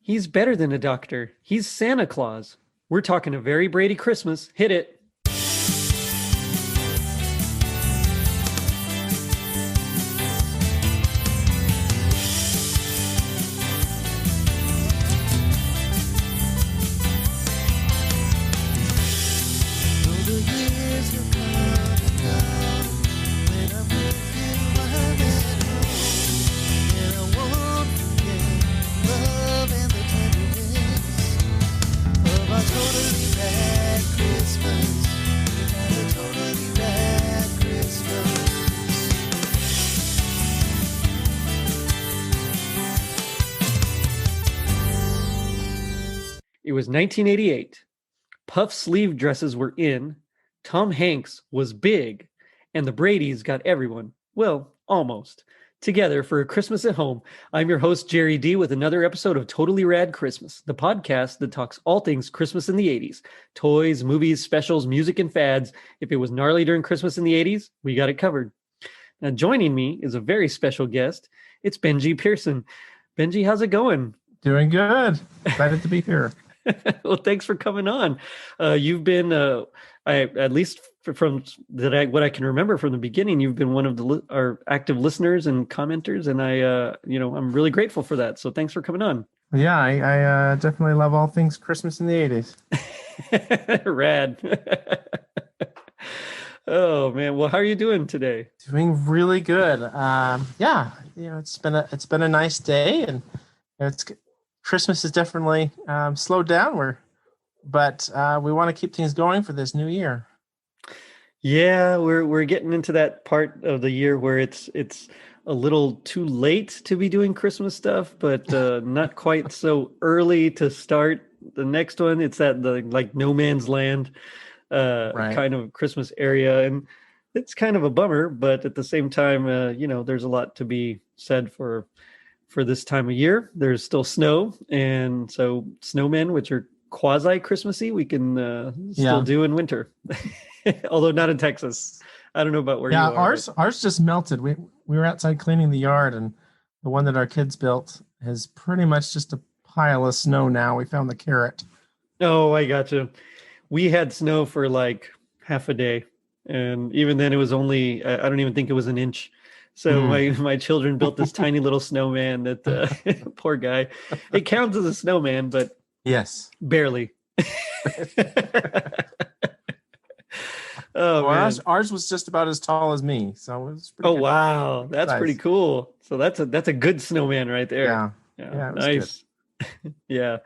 He's better than a doctor. He's Santa Claus. We're talking a Very Brady Christmas. Hit it. It was 1988. Puff sleeve dresses were in, Tom Hanks was big, and the Bradys got everyone, well, almost, together for a Christmas at home. I'm your host, Jerry D, with another episode of Totally Rad Christmas, the podcast that talks all things Christmas in the 80s. Toys, movies, specials, music, and fads. If it was gnarly during Christmas in the 80s, we got it covered. Now, joining me is a very special guest. It's Benji Pearson. Benji, how's it going? Doing good. Excited to be here. Well, thanks for coming on. You've been, at least from what I can remember from the beginning, you've been one of our active listeners and commenters, and I'm really grateful for that. So thanks for coming on. Yeah, I definitely love all things Christmas in the 80s. Rad. Oh man, well, how are you doing today? Doing really good. It's been a nice day, and Christmas is definitely slowed down. But we want to keep things going for this new year. Yeah, we're getting into that part of the year where it's a little too late to be doing Christmas stuff, but not quite so early to start the next one. It's at the like no man's land right. Kind of Christmas area, and it's kind of a bummer. But at the same time, there's a lot to be said for this time of year. There's still snow, and so snowmen, which are quasi Christmassy, we can still do in winter. Although not in Texas. I don't know about where you are. Yeah, ours just melted. We were outside cleaning the yard, and the one that our kids built is pretty much just a pile of snow now. We found the carrot. Oh, I gotcha. We had snow for like half a day, and even then it was only, I don't even think it was an inch. So my children built this tiny little snowman that poor guy. It counts as a snowman, but yes, barely. Oh, well, ours was just about as tall as me, so it was pretty good. Wow, that's nice. Pretty cool. So that's a good snowman right there. Yeah, nice. Yeah,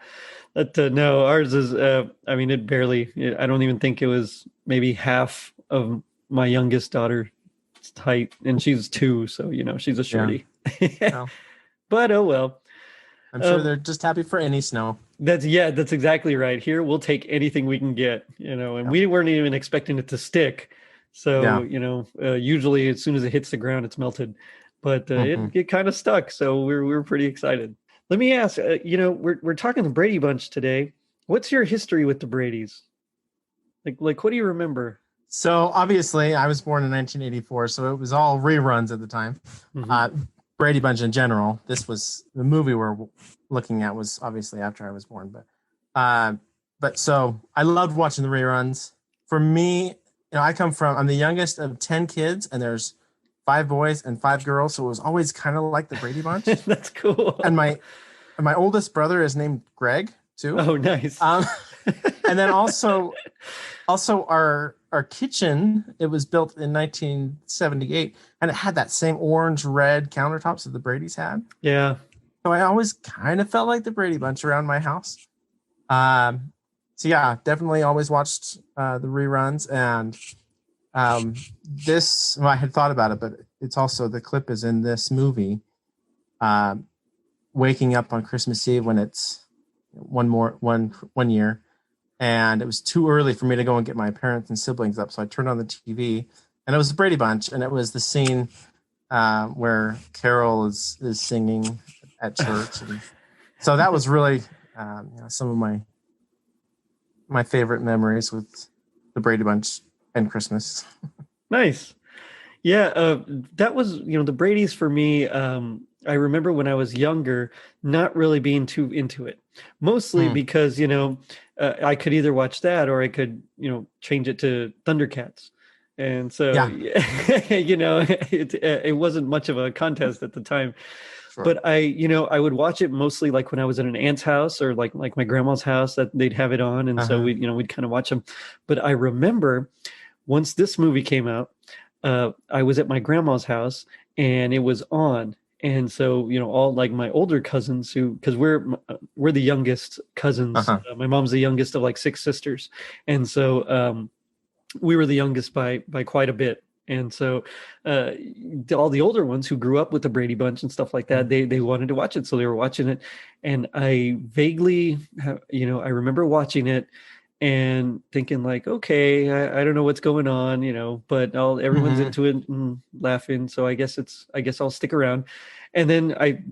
no, ours is. It barely. I don't even think it was maybe half of my youngest daughter's height, and she's 2, so she's a shorty. Yeah. But oh well. I'm sure they're just happy for any snow. That's exactly right. Here, we'll take anything we can get, and we weren't even expecting it to stick. So, usually as soon as it hits the ground, it's melted, but it kind of stuck. So we're pretty excited. Let me ask, we're talking the Brady Bunch today. What's your history with the Bradys? Like, what do you remember? So obviously I was born in 1984, so it was all reruns at the time. Mm-hmm. Brady Bunch in general. This was the movie we're looking at was obviously after I was born, but so I loved watching the reruns. For me, I'm the youngest of 10 kids, and there's 5 boys and 5 girls, so it was always kind of like the Brady Bunch. That's cool. And my oldest brother is named Greg too. Oh, nice. And then also our kitchen, it was built in 1978, and it had that same orange-red countertops that the Bradys had. Yeah. So I always kind of felt like the Brady Bunch around my house. So yeah, definitely always watched the reruns, and I had thought about it, but it's also, the clip is in this movie, waking up on Christmas Eve when it's one year. And it was too early for me to go and get my parents and siblings up. So I turned on the TV, and it was the Brady Bunch. And it was the scene where Carol is singing at church. And so that was really some of my favorite memories with the Brady Bunch and Christmas. Nice. Yeah, that was, the Bradys for me, I remember when I was younger, not really being too into it, mostly Mm, because, I could either watch that or I could, change it to Thundercats. And so, yeah, yeah, it wasn't much of a contest at the time, sure. but I would watch it mostly like when I was at an aunt's house or like my grandma's house that they'd have it on. And so Uh-huh. we'd kind of watch them. But I remember once this movie came out, I was at my grandma's house and it was on. And so, all like my older cousins because we're the youngest cousins. Uh-huh. My mom's the youngest of like six sisters. And so, we were the youngest by quite a bit. And so, all the older ones who grew up with the Brady Bunch and stuff like that, Mm, they wanted to watch it, so they were watching it. And I vaguely, I remember watching it and thinking like, okay, I don't know what's going on, but everyone's mhm, into it and laughing, so I guess I'll stick around. And then I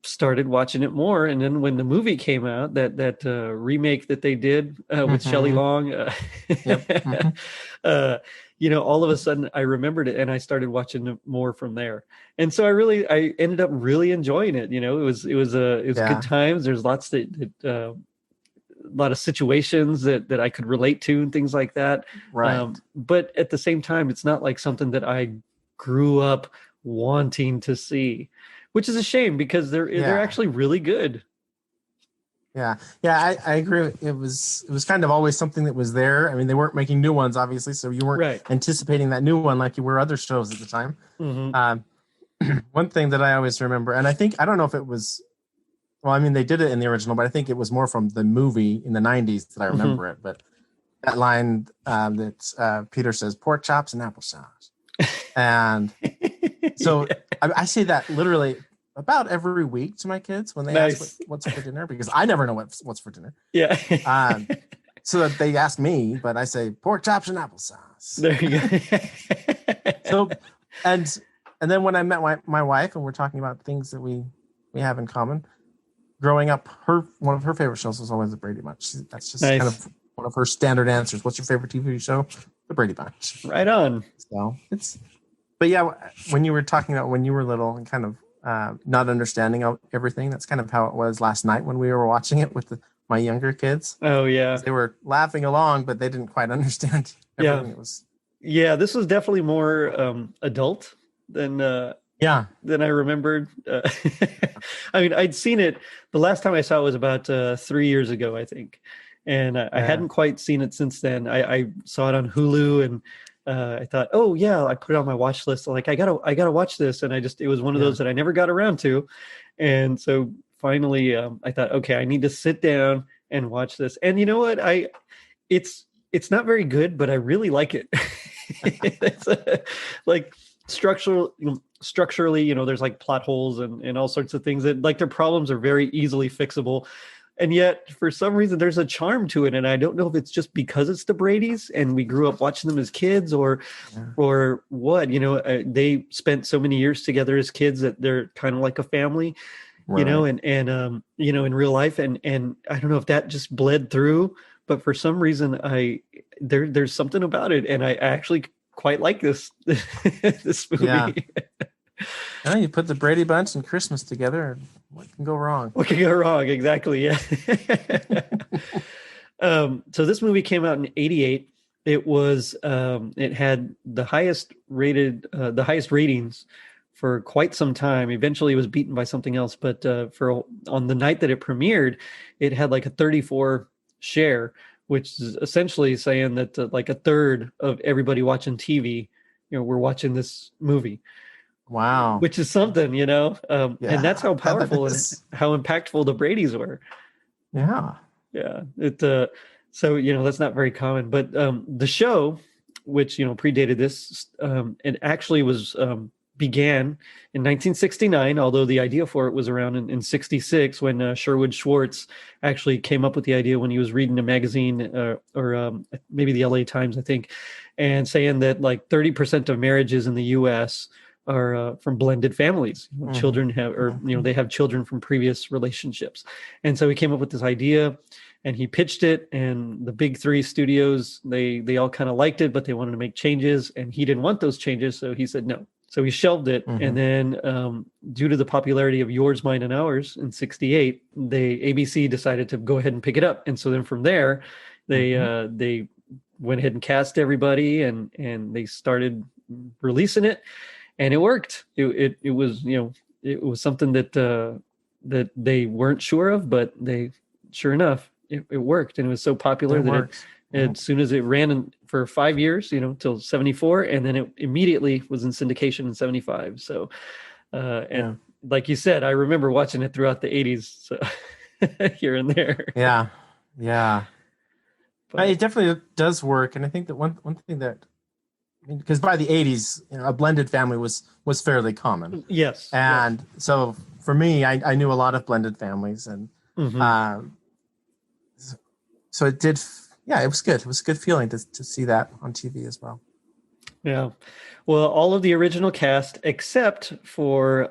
started watching it more, and then when the movie came out, that remake that they did with Shelley mhm. Long, Yep. Mhm. uh, all of a sudden I remembered it, and I started watching it more from there. And so I ended up really enjoying it. It was good Yeah, times. There's lots a lot of situations that I could relate to and things like that. right. But at the same time, it's not like something that I grew up wanting to see, which is a shame because they're Yeah. actually really good. Yeah. Yeah, I agree. It was kind of always something that was there. I mean, they weren't making new ones, obviously, so you weren't Right. anticipating that new one like you were other shows at the time. Hmm. Um, one thing that I always remember, and I don't know if it was, well, I mean, they did it in the original, but I think it was more from the movie in the 90s that I Hmm. remember it. But that line that Peter says, pork chops and applesauce. And so Yeah. I say that literally about every week to my kids when they ask Nice. what's for dinner, because I never know what's for dinner. Yeah. Um, so that they ask me, but I say pork chops and applesauce. There you go. So, and and then when I met my wife and we're talking about things that we have in common, growing up, one of her favorite shows was always the Brady Bunch. That's just kind Nice. of one of her standard answers. What's your favorite TV show? The Brady Bunch. Right on. So but yeah, when you were talking about when you were little and kind of not understanding everything, that's kind of how it was last night when we were watching it with my younger kids. Oh yeah. They were laughing along, but they didn't quite understand Yeah. everything. It was Yeah. This was definitely more adult than yeah, than I remembered. I mean, I'd seen it the last time I saw it was about 3 years ago, I think, and I yeah, hadn't quite seen it since then. I saw it on Hulu, and I thought, oh yeah, I put it on my watch list. Like I gotta watch this, and it was one of yeah. those that I never got around to, and so finally, I thought, okay, I need to sit down and watch this. And you know what? It's it's not very good, but I really like it. It's like structurally, there's like plot holes and all sorts of things that like their problems are very easily fixable. And yet, for some reason, there's a charm to it, and I don't know if it's just because it's the Brady's and we grew up watching them as kids, Yeah. or what. They spent so many years together as kids that they're kind of like a family, Right. in real life, and I don't know if that just bled through, but for some reason, there's something about it, and I actually quite like this this Yeah. movie. You put the Brady Bunch and Christmas together, and what can go wrong? What could go wrong? Exactly. Yeah. So this movie came out in '88. It had the highest ratings for quite some time. Eventually, it was beaten by something else, but for on the night that it premiered, it had like a 34 share, which is essentially saying that like a third of everybody watching TV, we're watching this movie, Wow. which is something, and that's Yeah, how that powerful and is. how impactful the Brady's were. Yeah. Yeah, so that's not very common, but the show, which predated this, it actually was began in 1969, although the idea for it was around in 66 when Sherwood Schwartz actually came up with the idea when he was reading a magazine or maybe the LA Times, I think, and saying that like 30% of marriages in the US are from blended families. Mhm. Children have, or Mhm. they have children from previous relationships, and so he came up with this idea, and he pitched it. And the big three studios, they all kind of liked it, but they wanted to make changes, and he didn't want those changes, so he said no. So he shelved it, and then due to the popularity of Yours, Mine, and Ours in '68, ABC decided to go ahead and pick it up. And so then from there, they went ahead and cast everybody, and they started releasing it, and it worked. It was it was something that that they weren't sure of, but they sure enough it worked, and it was so popular that as soon as it ran for 5 years, till '74, and then it immediately was in syndication in '75. So, like you said, I remember watching it throughout the '80s, so here and there. Yeah, yeah. But it definitely does work, and I think that one thing that, because by the '80s, a blended family was fairly common. Yes, and so for me, I knew a lot of blended families, and so it did. Yeah, it was good. It was a good feeling to see that on TV as well. Yeah. Well, all of the original cast except for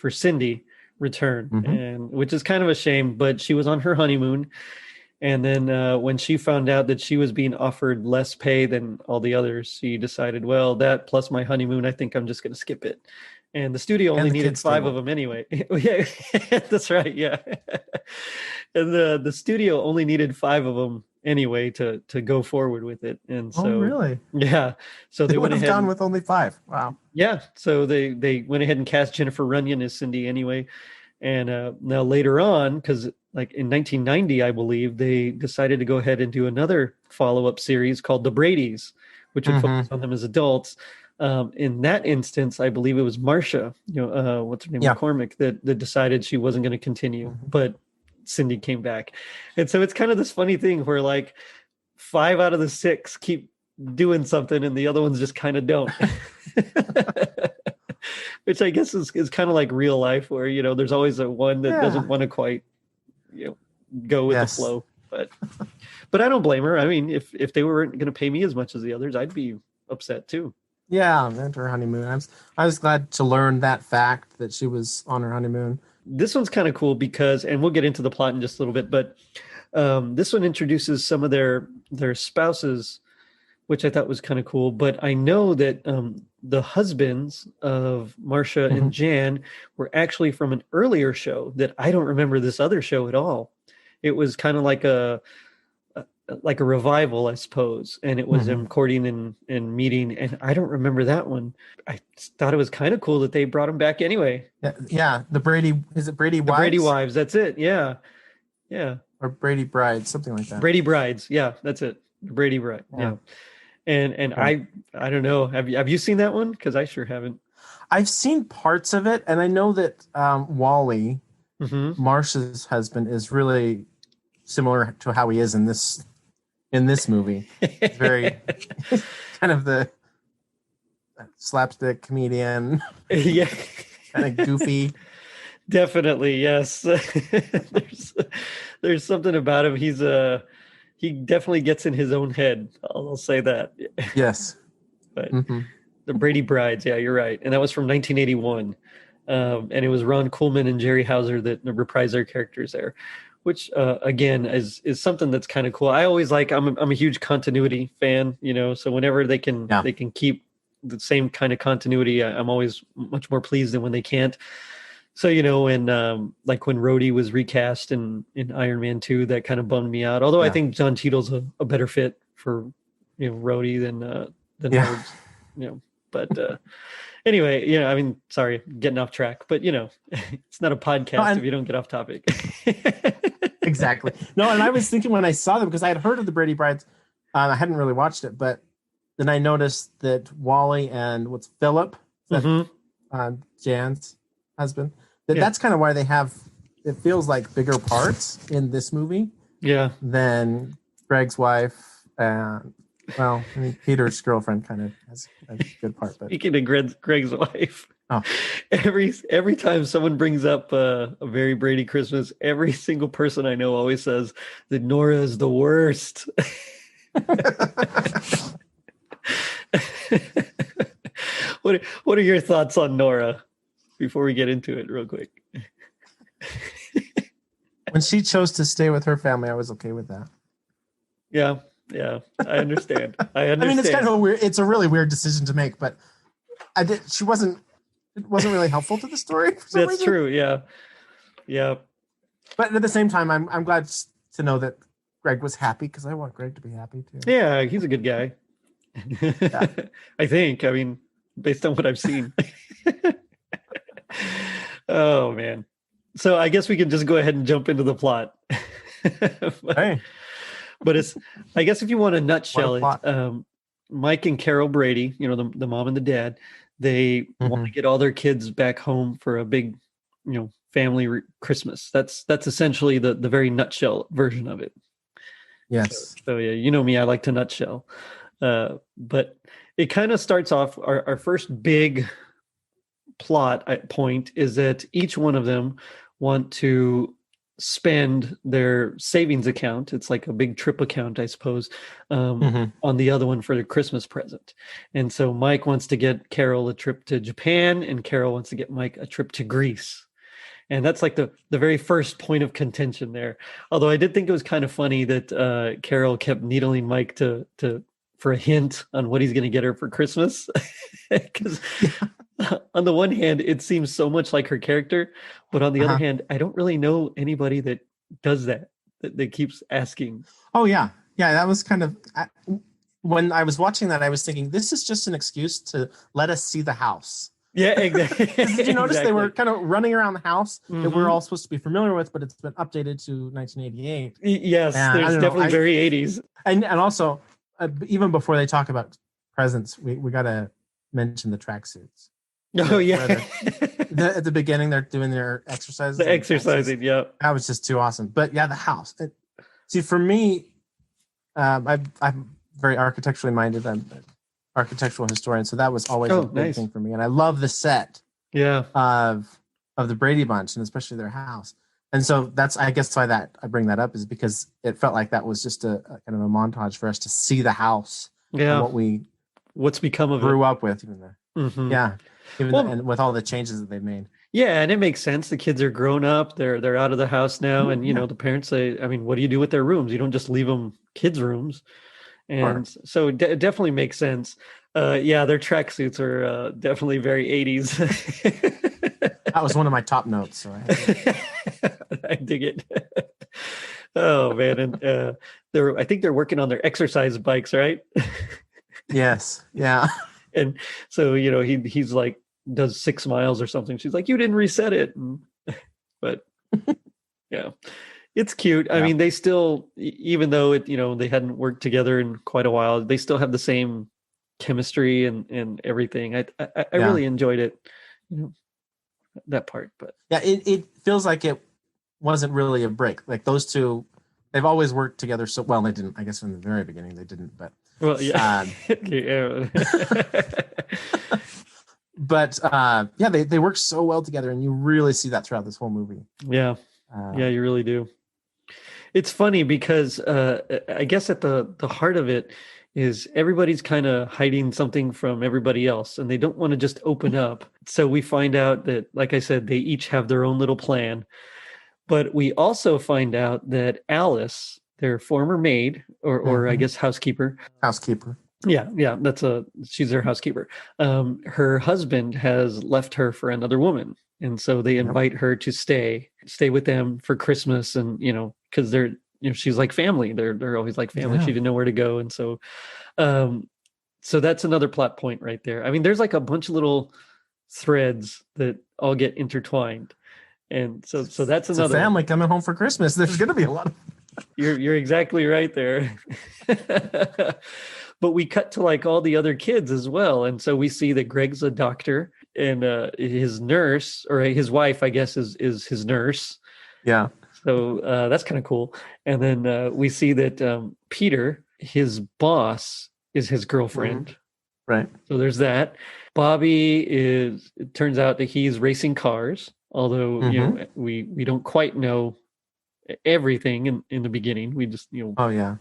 Cindy returned, and which is kind of a shame, but she was on her honeymoon. And then when she found out that she was being offered less pay than all the others, she decided, well, that plus my honeymoon, I think I'm just going to skip it. And the studio only needed 5 of them anyway. Yeah, that's right. Yeah. And the studio only needed 5 of them anyway to go forward with it. And so, really? Yeah. So they would have gone with only 5. Wow. Yeah. So they went ahead and cast Jennifer Runyon as Cindy anyway. And now later on, because like in 1990, I believe, they decided to go ahead and do another follow-up series called The Bradys, which would focus on them as adults. In that instance, I believe it was Marcia, what's her name, McCormick, that decided she wasn't going to continue, but Cindy came back. And so it's kind of this funny thing where like 5 out of the 6 keep doing something and the other ones just kind of don't. Which I guess is kind of like real life, where there's always a one that doesn't want to quite go with the flow. But I don't blame her. I mean, if they weren't going to pay me as much as the others, I'd be upset too. Yeah, and her honeymoon. I was glad to learn that fact, that she was on her honeymoon. This one's kind of cool because, and we'll get into the plot in just a little bit, but this one introduces some of their spouses, which I thought was kind of cool. But I know that the husbands of Marcia and Jan were actually from an earlier show that I don't remember this other show at all. It was kind of like a revival, I suppose. And it was them courting and meeting. And I don't remember that one. I thought it was kind of cool that they brought them back anyway. Yeah. The Brady, is it Brady Wives? The Brady Wives. That's it. Yeah. Yeah. Or Brady Brides, something like that. Brady Brides. Yeah, that's it. Brady Bride. Yeah. And I don't know. Have you seen that one? Because I sure haven't. I've seen parts of it, and I know that Wally, Marcia's husband, is really similar to how he is in this movie. Very kind of the slapstick comedian. Yeah, kind of goofy. Definitely, yes. There's something about him. He definitely gets in his own head. I'll say that. Yes. But the Brady Brides, yeah, you're right. And that was from 1981. And it was Ron Coolman and Jerry Hauser that reprised their characters there, which again is something that's kind of cool. I always I'm a huge continuity fan, so whenever they can keep the same kind of continuity, I'm always much more pleased than when they can't. So, when like when Rhodey was recast in Iron Man 2, that kind of bummed me out. Although I think John Cheadle's a better fit for, Rhodey than Rhodes, but anyway, I mean, sorry, getting off track, but it's not a podcast if you don't get off topic. Exactly. No, and I was thinking when I saw them, because I had heard of the Brady Brides, I hadn't really watched it, but then I noticed that Wally and Philip, Jan's husband, that's kind of why they have, it feels like, bigger parts in this movie than Greg's wife and Peter's girlfriend kind of has a good part. But speaking of Greg's wife, every time someone brings up a Very Brady Christmas, every single person I know always says that Nora is the worst. What are your thoughts on Nora before we get into it real quick? When she chose to stay with her family, I was okay with that. Yeah, I understand. I mean, it's kind of it's a really weird decision to make, but I did. She wasn't. It wasn't really helpful to the story for some That's reason. true. Yeah. Yeah. But at the same time, I'm glad to know that Greg was happy because I want Greg to be happy too. Yeah. He's a good guy. Yeah. I think. I mean, based on what I've seen. Oh man. So I guess we can just go ahead and jump into the plot. but, Hey, but it's I guess if you want to what a nutshell it, plot. Mike and Carol Brady, the mom and the dad, they want to get all their kids back home for a big, family Christmas. That's essentially the very nutshell version of it. Yes. So yeah, you know me, I like to nutshell. But it kind of starts off our first big plot point is that each one of them want to spend their savings account. It's like a big trip account, I suppose, on the other one for the Christmas present. And so Mike wants to get Carol a trip to Japan, and Carol wants to get Mike a trip to Greece. And that's like the very first point of contention there. Although I did think it was kind of funny that Carol kept needling Mike to for a hint on what he's going to get her for Christmas. Because on the one hand, it seems so much like her character, but on the other hand, I don't really know anybody that does that keeps asking. Oh yeah, that was kind of when I was watching that, I was thinking this is just an excuse to let us see the house. Yeah, exactly. Did you notice they were kind of running around the house that we're Mhm. all supposed to be familiar with, but it's been updated to 1988. Yes, And there's definitely very 80s. And also, even before they talk about presents, we got to mention the tracksuits. Oh yeah. At the beginning, they're doing their exercises. The exercising, yeah. That was just too awesome. But yeah, the house. See, for me, I'm very architecturally minded. I'm an architectural historian, so that was always a big thing for me. And I love the set, of the Brady Bunch, and especially their house. And so that's, I guess, why that I bring that up is because it felt like that was just a kind of a montage for us to see the house, and what's become of grew it. up with, even there. And with all the changes that they've made. Yeah, and it makes sense. The kids are grown up; they're out of the house now, and the parents say, "I mean, what do you do with their rooms? You don't just leave them kids' rooms." And so it definitely makes sense. Their tracksuits are definitely very 80s. That was one of my top notes. So I dig it. Oh man, and I think they're working on their exercise bikes, right? Yes. Yeah. And so he's like does 6 miles or something. She's like, "You didn't reset it," but yeah. It's cute. I mean, they still, even though they hadn't worked together in quite a while, they still have the same chemistry and everything. I really enjoyed it, that part. But yeah, it feels like it wasn't really a break. Like those two, they've always worked together so well. They didn't, I guess, from the very beginning they didn't. But but they work so well together, and you really see that throughout this whole movie. Yeah, you really do. It's funny because I guess at the heart of it is everybody's kind of hiding something from everybody else, and they don't want to just open up. So we find out that, like I said, they each have their own little plan. But we also find out that Alice, their former maid, or I guess housekeeper. Yeah, she's their housekeeper. Her husband has left her for another woman. And so they invite her to stay with them for Christmas. And, because they're, she's like family. They're always like family. She didn't know where to go. And so, so that's another plot point right there. I mean, there's like a bunch of little threads that all get intertwined. And so that's another it's a family coming home for Christmas. There's going to be a lot of. You're exactly right there. But we cut to like all the other kids as well. And so we see that Greg's a doctor, and his nurse, or his wife, I guess, is his nurse. Yeah. So that's kind of cool. And then we see that Peter, his boss, is his girlfriend. Mm-hmm. Right. So there's that. Bobby it turns out that he's racing cars, although, we don't quite know everything in the beginning. We just, Oh, yeah.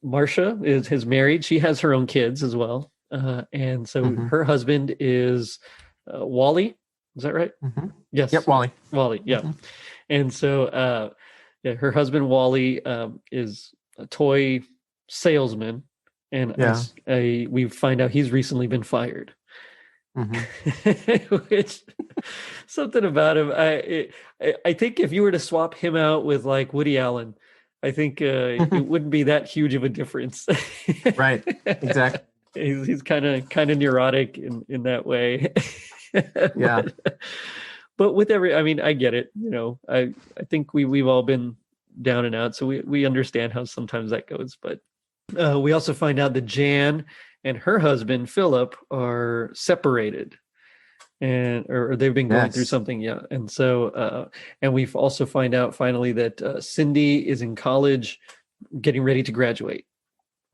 Marcia is married. She has her own kids as well. And so her husband is Wally. Is that right? Mm-hmm. Yes. Yep, Wally. Yeah. Mm-hmm. And so her husband Wally is a toy salesman, and we find out he's recently been fired. which something about him. I think if you were to swap him out with like Woody Allen, I think it wouldn't be that huge of a difference. Right. Exactly. He's kind of neurotic in that way. Yeah. But with I mean, I get it. I think we've all been down and out, so we understand how sometimes that goes. But we also find out that Jan and her husband Philip are separated, or they've been going through Yes. something. Yeah, and so and we've also find out finally that Cindy is in college, getting ready to graduate.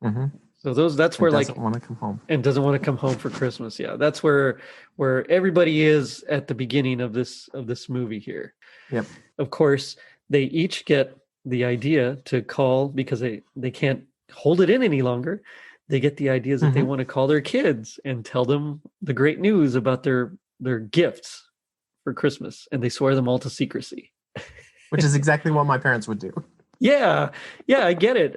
Mm-hmm. So that's And where doesn't like want to come home. and doesn't want to come home for Christmas. Yeah, that's where everybody is at the beginning of this movie here. Yep. Of course, they each get the idea to call because they can't hold it in any longer. They get the ideas that they want to call their kids and tell them the great news about their gifts for Christmas, and they swear them all to secrecy. Which is exactly what my parents would do. Yeah, I get it.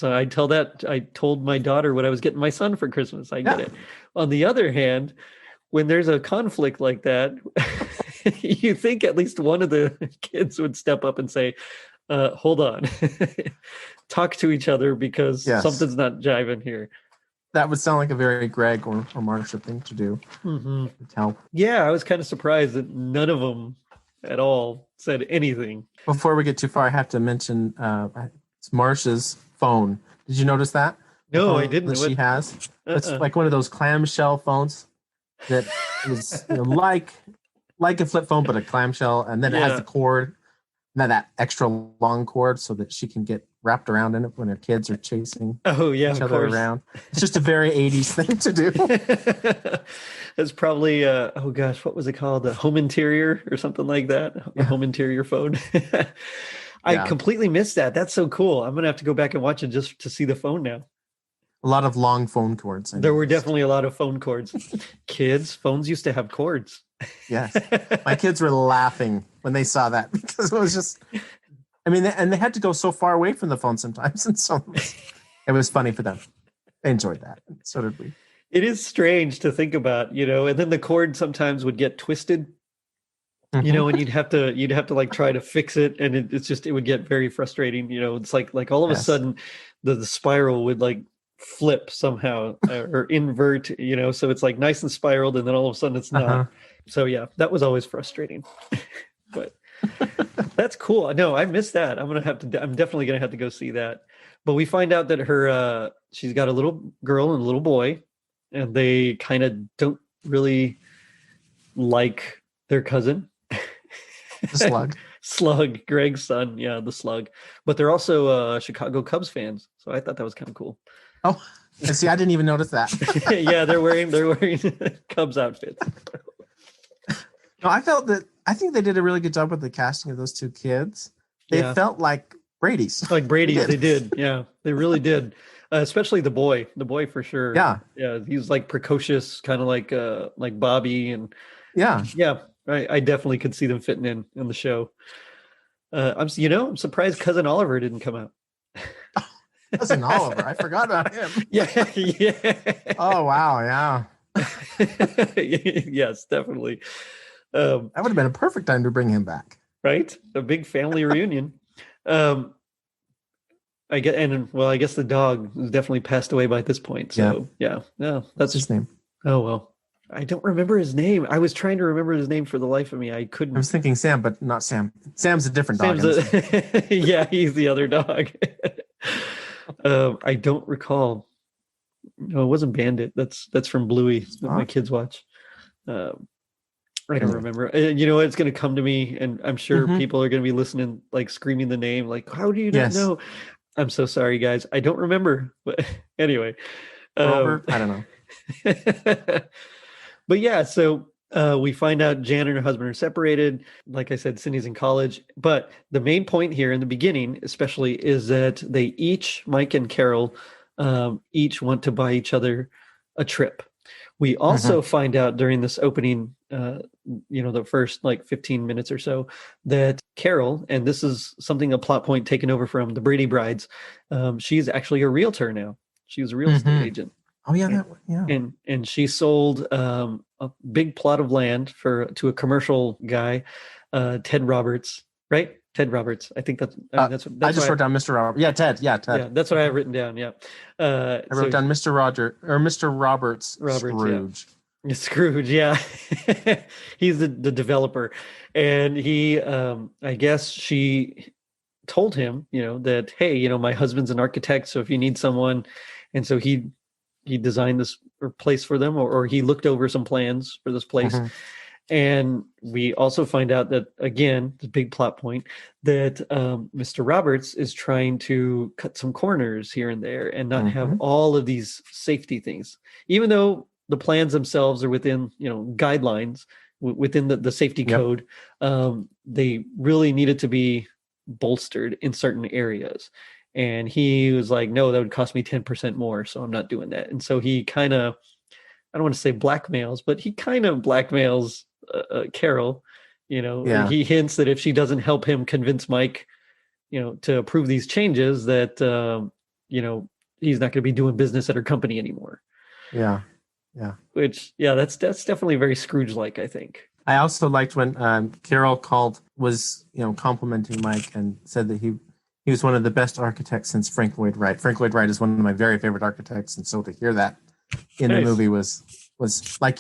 I told my daughter what I was getting my son for Christmas. I get it. On the other hand, when there's a conflict like that, you think at least one of the kids would step up and say, hold on, talk to each other because something's not jiving here. That would sound like a very Greg or Marcia thing to do. Mm-hmm. To tell. Yeah, I was kind of surprised that none of them at all said anything. Before we get too far, I have to mention it's Marcia's phone. Did you notice that? No, I didn't. That she has. It's like one of those clamshell phones that is like a flip phone, but a clamshell, and then it has the cord, and that extra long cord, so that she can get wrapped around in it when her kids are chasing each other around. It's just a very 80s thing to do. It's probably oh gosh, what was it called? A home interior or something like that. A home interior phone. I completely missed that. That's so cool. I'm gonna have to go back and watch it just to see the phone now. A lot of long phone cords. There were definitely a lot of phone cords. Kids, phones used to have cords. Yes. My kids were laughing when they saw that because it was just, I mean, and they had to go so far away from the phone sometimes. And so it was funny for them. They enjoyed that. So did we. It is strange to think about, and then the cord sometimes would get twisted, and you'd have to like try to fix it. And it would get very frustrating. It's like all of a sudden the spiral would like flip somehow or invert, so it's like nice and spiraled, and then all of a sudden it's not. So yeah, that was always frustrating. But that's cool. No, I missed that. I'm definitely gonna have to go see that. But we find out that she's got a little girl and a little boy, and they kind of don't really like their cousin. The Slug, Greg's son. Yeah, the Slug. But they're also Chicago Cubs fans. So I thought that was kind of cool. Oh, see, I didn't even notice that. Yeah, they're wearing Cubs outfits. No, I think they did a really good job with the casting of those two kids. They felt like Brady's. Like Brady's, they did. Yeah, they really did. Especially the boy for sure. Yeah. He's like precocious, kind of like Bobby, and I definitely could see them fitting in the show. I'm surprised Cousin Oliver didn't come out. Cousin Oliver, I forgot about him. Yeah. Oh wow, yeah. Yes, definitely. That would have been a perfect time to bring him back. Right, a big family reunion. I guess the dog has definitely passed away by this point. So that's his name. Oh well, I don't remember his name. I was trying to remember his name for the life of me. I couldn't. I was thinking Sam, but not Sam. Sam's a different dog. Yeah, he's the other dog. I don't recall. No, it wasn't Bandit. That's from Bluey that my kids watch. I don't remember. It's going to come to me, and I'm sure people are going to be listening, like screaming the name, like, "How do you not know?" I'm so sorry, guys. I don't remember. But anyway, I don't know. But yeah, so we find out Jan and her husband are separated. Like I said, Cindy's in college. But the main point here in the beginning, especially, is that they each, Mike and Carol, each want to buy each other a trip. We also find out during this opening, the first like 15 minutes or so, that Carol, and this is a plot point taken over from the Brady Brides, she's actually a realtor now. She's a real estate agent. Oh yeah, yeah. And she sold a big plot of land to a commercial guy, Ted Roberts, right? Ted Roberts. I think I that's just why. wrote down Mr. Robert. Yeah, Ted. Yeah, Yeah, Ted. that's what I have written down. Yeah. I wrote So down Mr. Roberts Roberts, yeah. Scrooge. Scrooge, yeah. He's the developer. And I guess she told him, that, hey, my husband's an architect, so if you need someone, and so he designed this place for them, or he looked over some plans for this place. Mm-hmm. And we also find out that, again, the big plot point, that Mr. Roberts is trying to cut some corners here and there and not have Mm-hmm. all of these safety things, even though the plans themselves are within, guidelines within the safety Yep. code. They really needed to be bolstered in certain areas. And he was like, no, that would cost me 10% more. So I'm not doing that. And so he kind of, I don't want to say blackmails, but he kind of blackmails Carol. Yeah. He hints that if she doesn't help him convince Mike, to approve these changes, that he's not going to be doing business at her company anymore. Yeah. Yeah. Which, yeah, that's definitely very Scrooge-like, I think. I also liked when Carol was complimenting Mike and said that he was one of the best architects since Frank Lloyd Wright. Frank Lloyd Wright is one of my very favorite architects, and so to hear that in the movie was like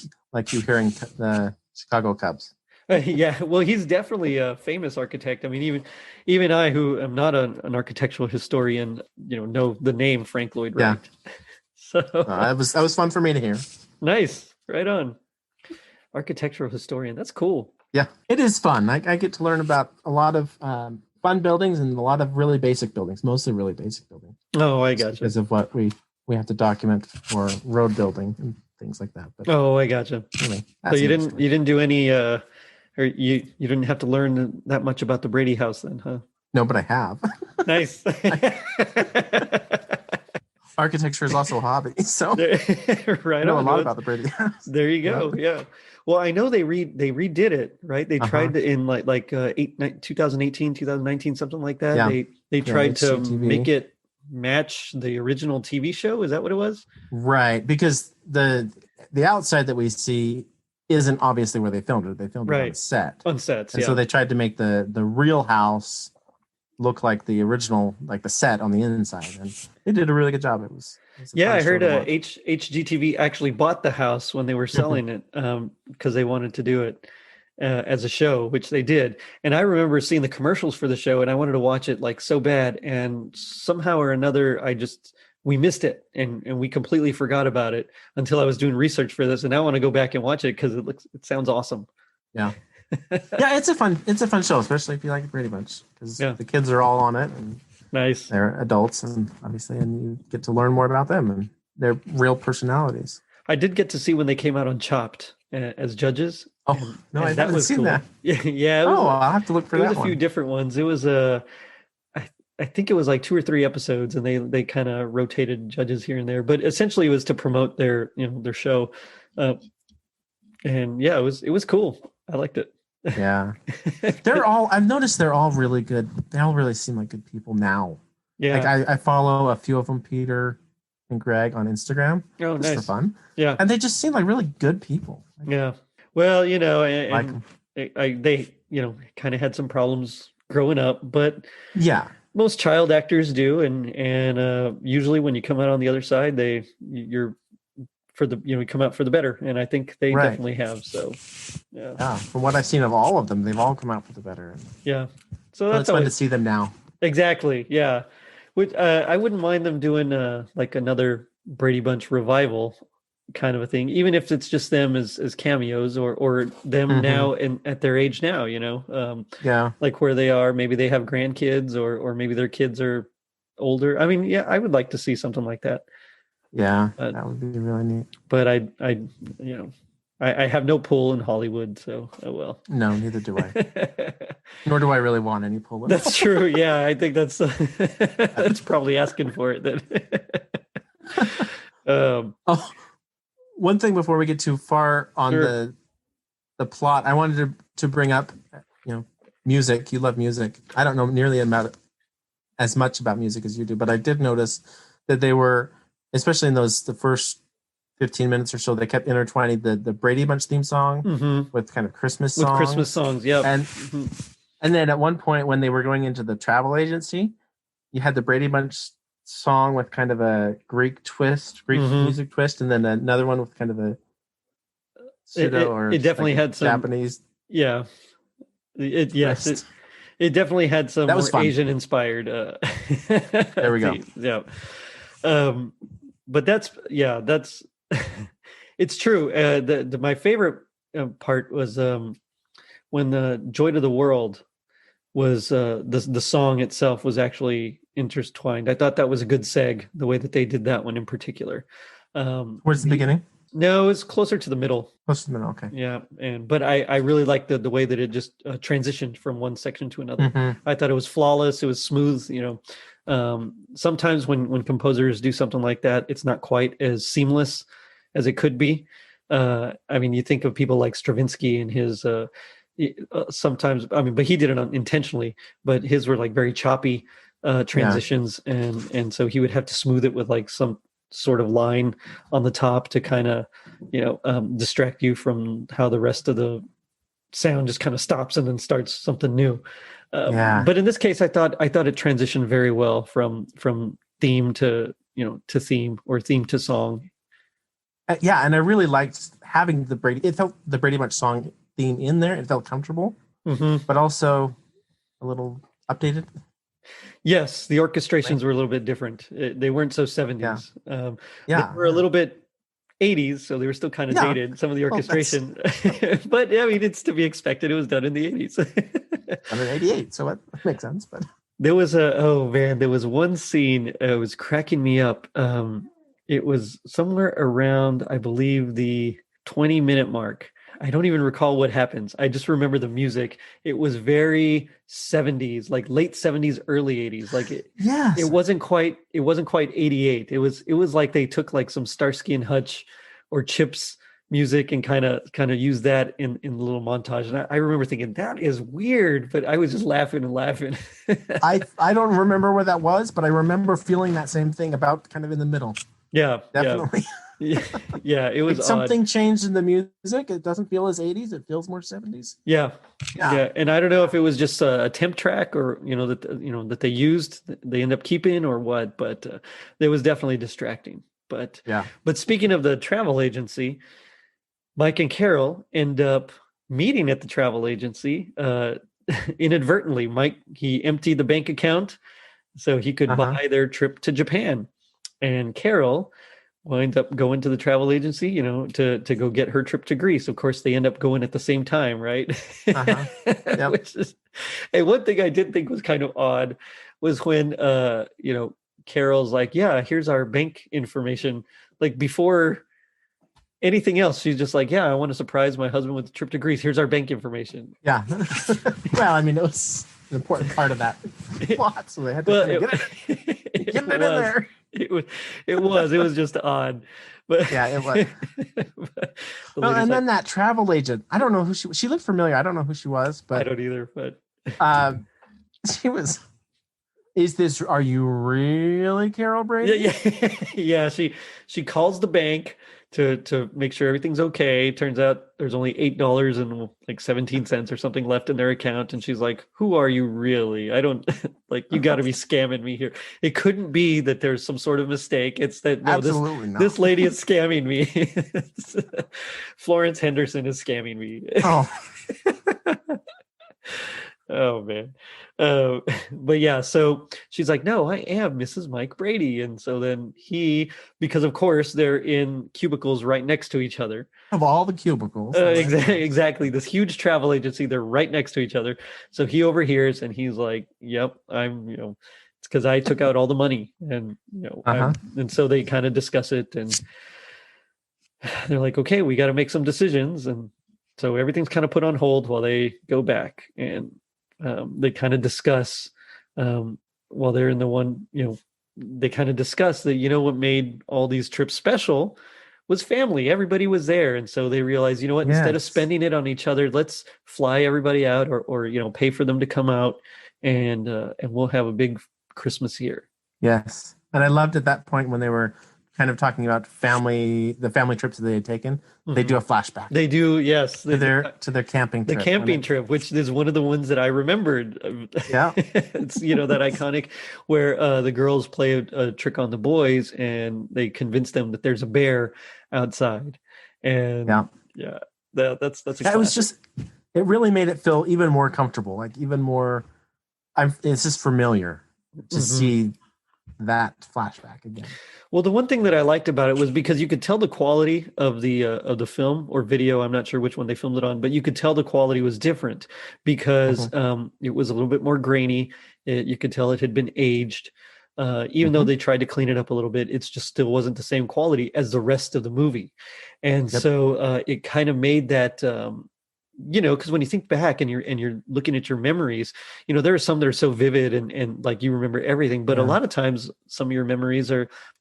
you hearing the Chicago Cubs. Yeah, well, he's definitely a famous architect. I mean, even I, who am not an architectural historian, know the name Frank Lloyd Wright. Yeah. So that was fun for me to hear. Nice, right on. Architectural historian, that's cool. Yeah, it is fun. I get to learn about a lot of fun buildings and a lot of really basic buildings, mostly really basic buildings. Oh, I gotcha. Because of what we have to document for road building and things like that. But I gotcha. Anyway, so you didn't do any or you didn't have to learn that much about the Brady house then, huh? No, but I have. Nice. Architecture is also a hobby, so right. I know a lot about the Brady house. There you go. Yeah. Well, I know they redid it, right? They tried to, in 2018, 2019, something like that. Yeah. They tried to HGTV. make it match the original TV show. Is that what it was? Right, because the outside that we see isn't obviously where they filmed it. They filmed it on set. On sets, and so they tried to make the real house look like the original, like the set on the inside, and they did a really good job. It was I heard HGTV actually bought the house when they were selling it because they wanted to do it as a show, which they did. And I remember seeing the commercials for the show, and I wanted to watch it like so bad, and somehow or another we missed it, and we completely forgot about it until I was doing research for this, and now I want to go back and watch it because it sounds awesome. Yeah. Yeah, it's a fun show, especially if you like Brady Bunch, because the kids are all on it, and nice. They're adults, and obviously, and you get to learn more about them and their real personalities. I did get to see when they came out on Chopped as judges. Oh, no, I haven't seen that. Yeah. I'll have to look for that one. There was a few different ones. It was I think it was like 2 or 3 episodes, and they kind of rotated judges here and there, but essentially it was to promote their their show. And yeah, it was cool. I liked it. Yeah. I've noticed they're all really good. They all really seem like good people now. Yeah. Like I follow a few of them, Peter and Greg, on Instagram. Oh, just nice. for fun. Yeah. And they just seem like really good people. Yeah. Well, and they kind of had some problems growing up, but yeah, most child actors do. And usually when you come out on the other side, you're for the you come out for the better, and I think they definitely have. So yeah, from what I've seen of all of them, they've all come out for the better. Yeah, so that's fun to see them now. Exactly. Yeah, I wouldn't mind them doing like another Brady Bunch revival kind of a thing, even if it's just them as cameos or them now at their age now. Like where they are. Maybe they have grandkids, or maybe their kids are older. I mean, yeah, I would like to see something like that. Yeah, that would be really neat. But I have no pull in Hollywood, so oh well. No, neither do I. Nor do I really want any pull. That's true. Yeah, I think that's that's probably asking for it. Then. One thing before we get too far on the plot, I wanted to bring up, music. You love music. I don't know nearly as much about music as you do, but I did notice that they were, especially in the first 15 minutes or so, they kept intertwining the Brady Bunch theme song with kind of Christmas With Christmas songs. songs, yep. And and then at one point when they were going into the travel agency, you had the Brady Bunch song with kind of a Greek twist, Greek music twist, and then another one with kind of a pseudo or it definitely like a had some Japanese yeah. Yes, twist. it definitely had some That was more fun. Asian inspired There we go. yeah. But that's it's true. My favorite part was when the Joy to the World was the song itself was actually intertwined. I thought that was a good seg, the way that they did that one in particular. Towards the beginning? No, it's closer to the middle. Close to the middle, okay. Yeah, but I really liked the way that it just transitioned from one section to another. I thought it was flawless. It was smooth. Sometimes when composers do something like that, it's not quite as seamless as it could be. I mean, you think of people like Stravinsky and his sometimes. I mean, but he did it intentionally. But his were like very choppy transitions, and so he would have to smooth it with like some sort of line on the top to kind of distract you from how the rest of the sound just kind of stops and then starts something new. But in this case, I thought it transitioned very well from theme to to theme, or theme to song. And I really liked having the Brady Bunch song theme in there. It felt comfortable, but also a little updated. Yes, the orchestrations were a little bit different. They weren't so 70s. They were a little bit 80s, so they were still kind of dated, some of the orchestration. But I mean, it's to be expected. It was done in the 80s. I'm in 88, so that makes sense. But there was there was one scene, it was cracking me up. It was somewhere around, I believe, the 20-minute mark. I don't even recall what happens. I just remember the music. It was very 70s, like late 70s, early 80s. Like it wasn't quite 88. It was like they took like some Starsky and Hutch or Chips music and kind of used that in the little montage. And I remember thinking, that is weird, but I was just laughing and laughing. I don't remember what that was, but I remember feeling that same thing about kind of in the middle. Yeah, definitely. Yeah, it was like something changed in the music. It doesn't feel as 80s. It feels more 70s. Yeah. And I don't know if it was just a temp track or that they used, they end up keeping or what, but it was definitely distracting. But speaking of the travel agency, Mike and Carol end up meeting at the travel agency inadvertently. Mike, he emptied the bank account so he could buy their trip to Japan, and Carol winds up going to the travel agency, to go get her trip to Greece. Of course, they end up going at the same time, right? Which is, and one thing I did think was kind of odd was when, Carol's like, yeah, here's our bank information. Like before anything else, she's just like, yeah, I want to surprise my husband with the trip to Greece. Here's our bank information. Yeah. Well, I mean, it was an important part of that plot, so they had to get it in there. It was just odd, but yeah, it was. And then that travel agent, I don't know who she looked familiar. I don't know who she was, but I don't either. But she was. Are you really Carol Brady? Yeah. She calls the bank to make sure everything's okay. Turns out there's only $8.17 or something left in their account, and she's like, "Who are you really? I don't like. You got to be scamming me here. It couldn't be that there's some sort of mistake. It's that no, this lady is scamming me. Florence Henderson is scamming me." Oh man. But yeah, so she's like, no, I am Mrs. Mike Brady. And so then because of course they're in cubicles right next to each other. Of all the cubicles. Exactly. This huge travel agency, they're right next to each other. So he overhears and he's like, yep, I'm, it's because I took out all the money. And, and so they kind of discuss it and they're like, okay, we got to make some decisions. And so everything's kind of put on hold while they go back and they kind of discuss while they're in the one, they kind of discuss that, what made all these trips special was family. Everybody was there. And so they realized, what, instead of spending it on each other, let's fly everybody out or pay for them to come out and we'll have a big Christmas here. Yes. And I loved at that point when they were kind of talking about the family trips that they had taken, they do a flashback They do, yes. to their camping The trip. camping trip, which is one of the ones that I remembered. Yeah. It's, that iconic where the girls play a trick on the boys and they convince them that there's a bear outside. And Yeah. yeah, that's a It was classic. just, it really made it feel even more comfortable, like even more, it's just familiar to Mhm. see that flashback again. Well, the one thing that I liked about it was because you could tell the quality of the film or video. I'm not sure which one they filmed it on, but you could tell the quality was different because Hmm. it was a little bit more grainy. You could tell it had been aged. Even though Hmm. they tried to clean it up a little bit, it just still wasn't the same quality as the rest of the movie. And Yep. so it kind of made that because when you think back and you're looking at your memories, there are some that are so vivid and like you remember everything, but a Yeah. lot of times some of your memories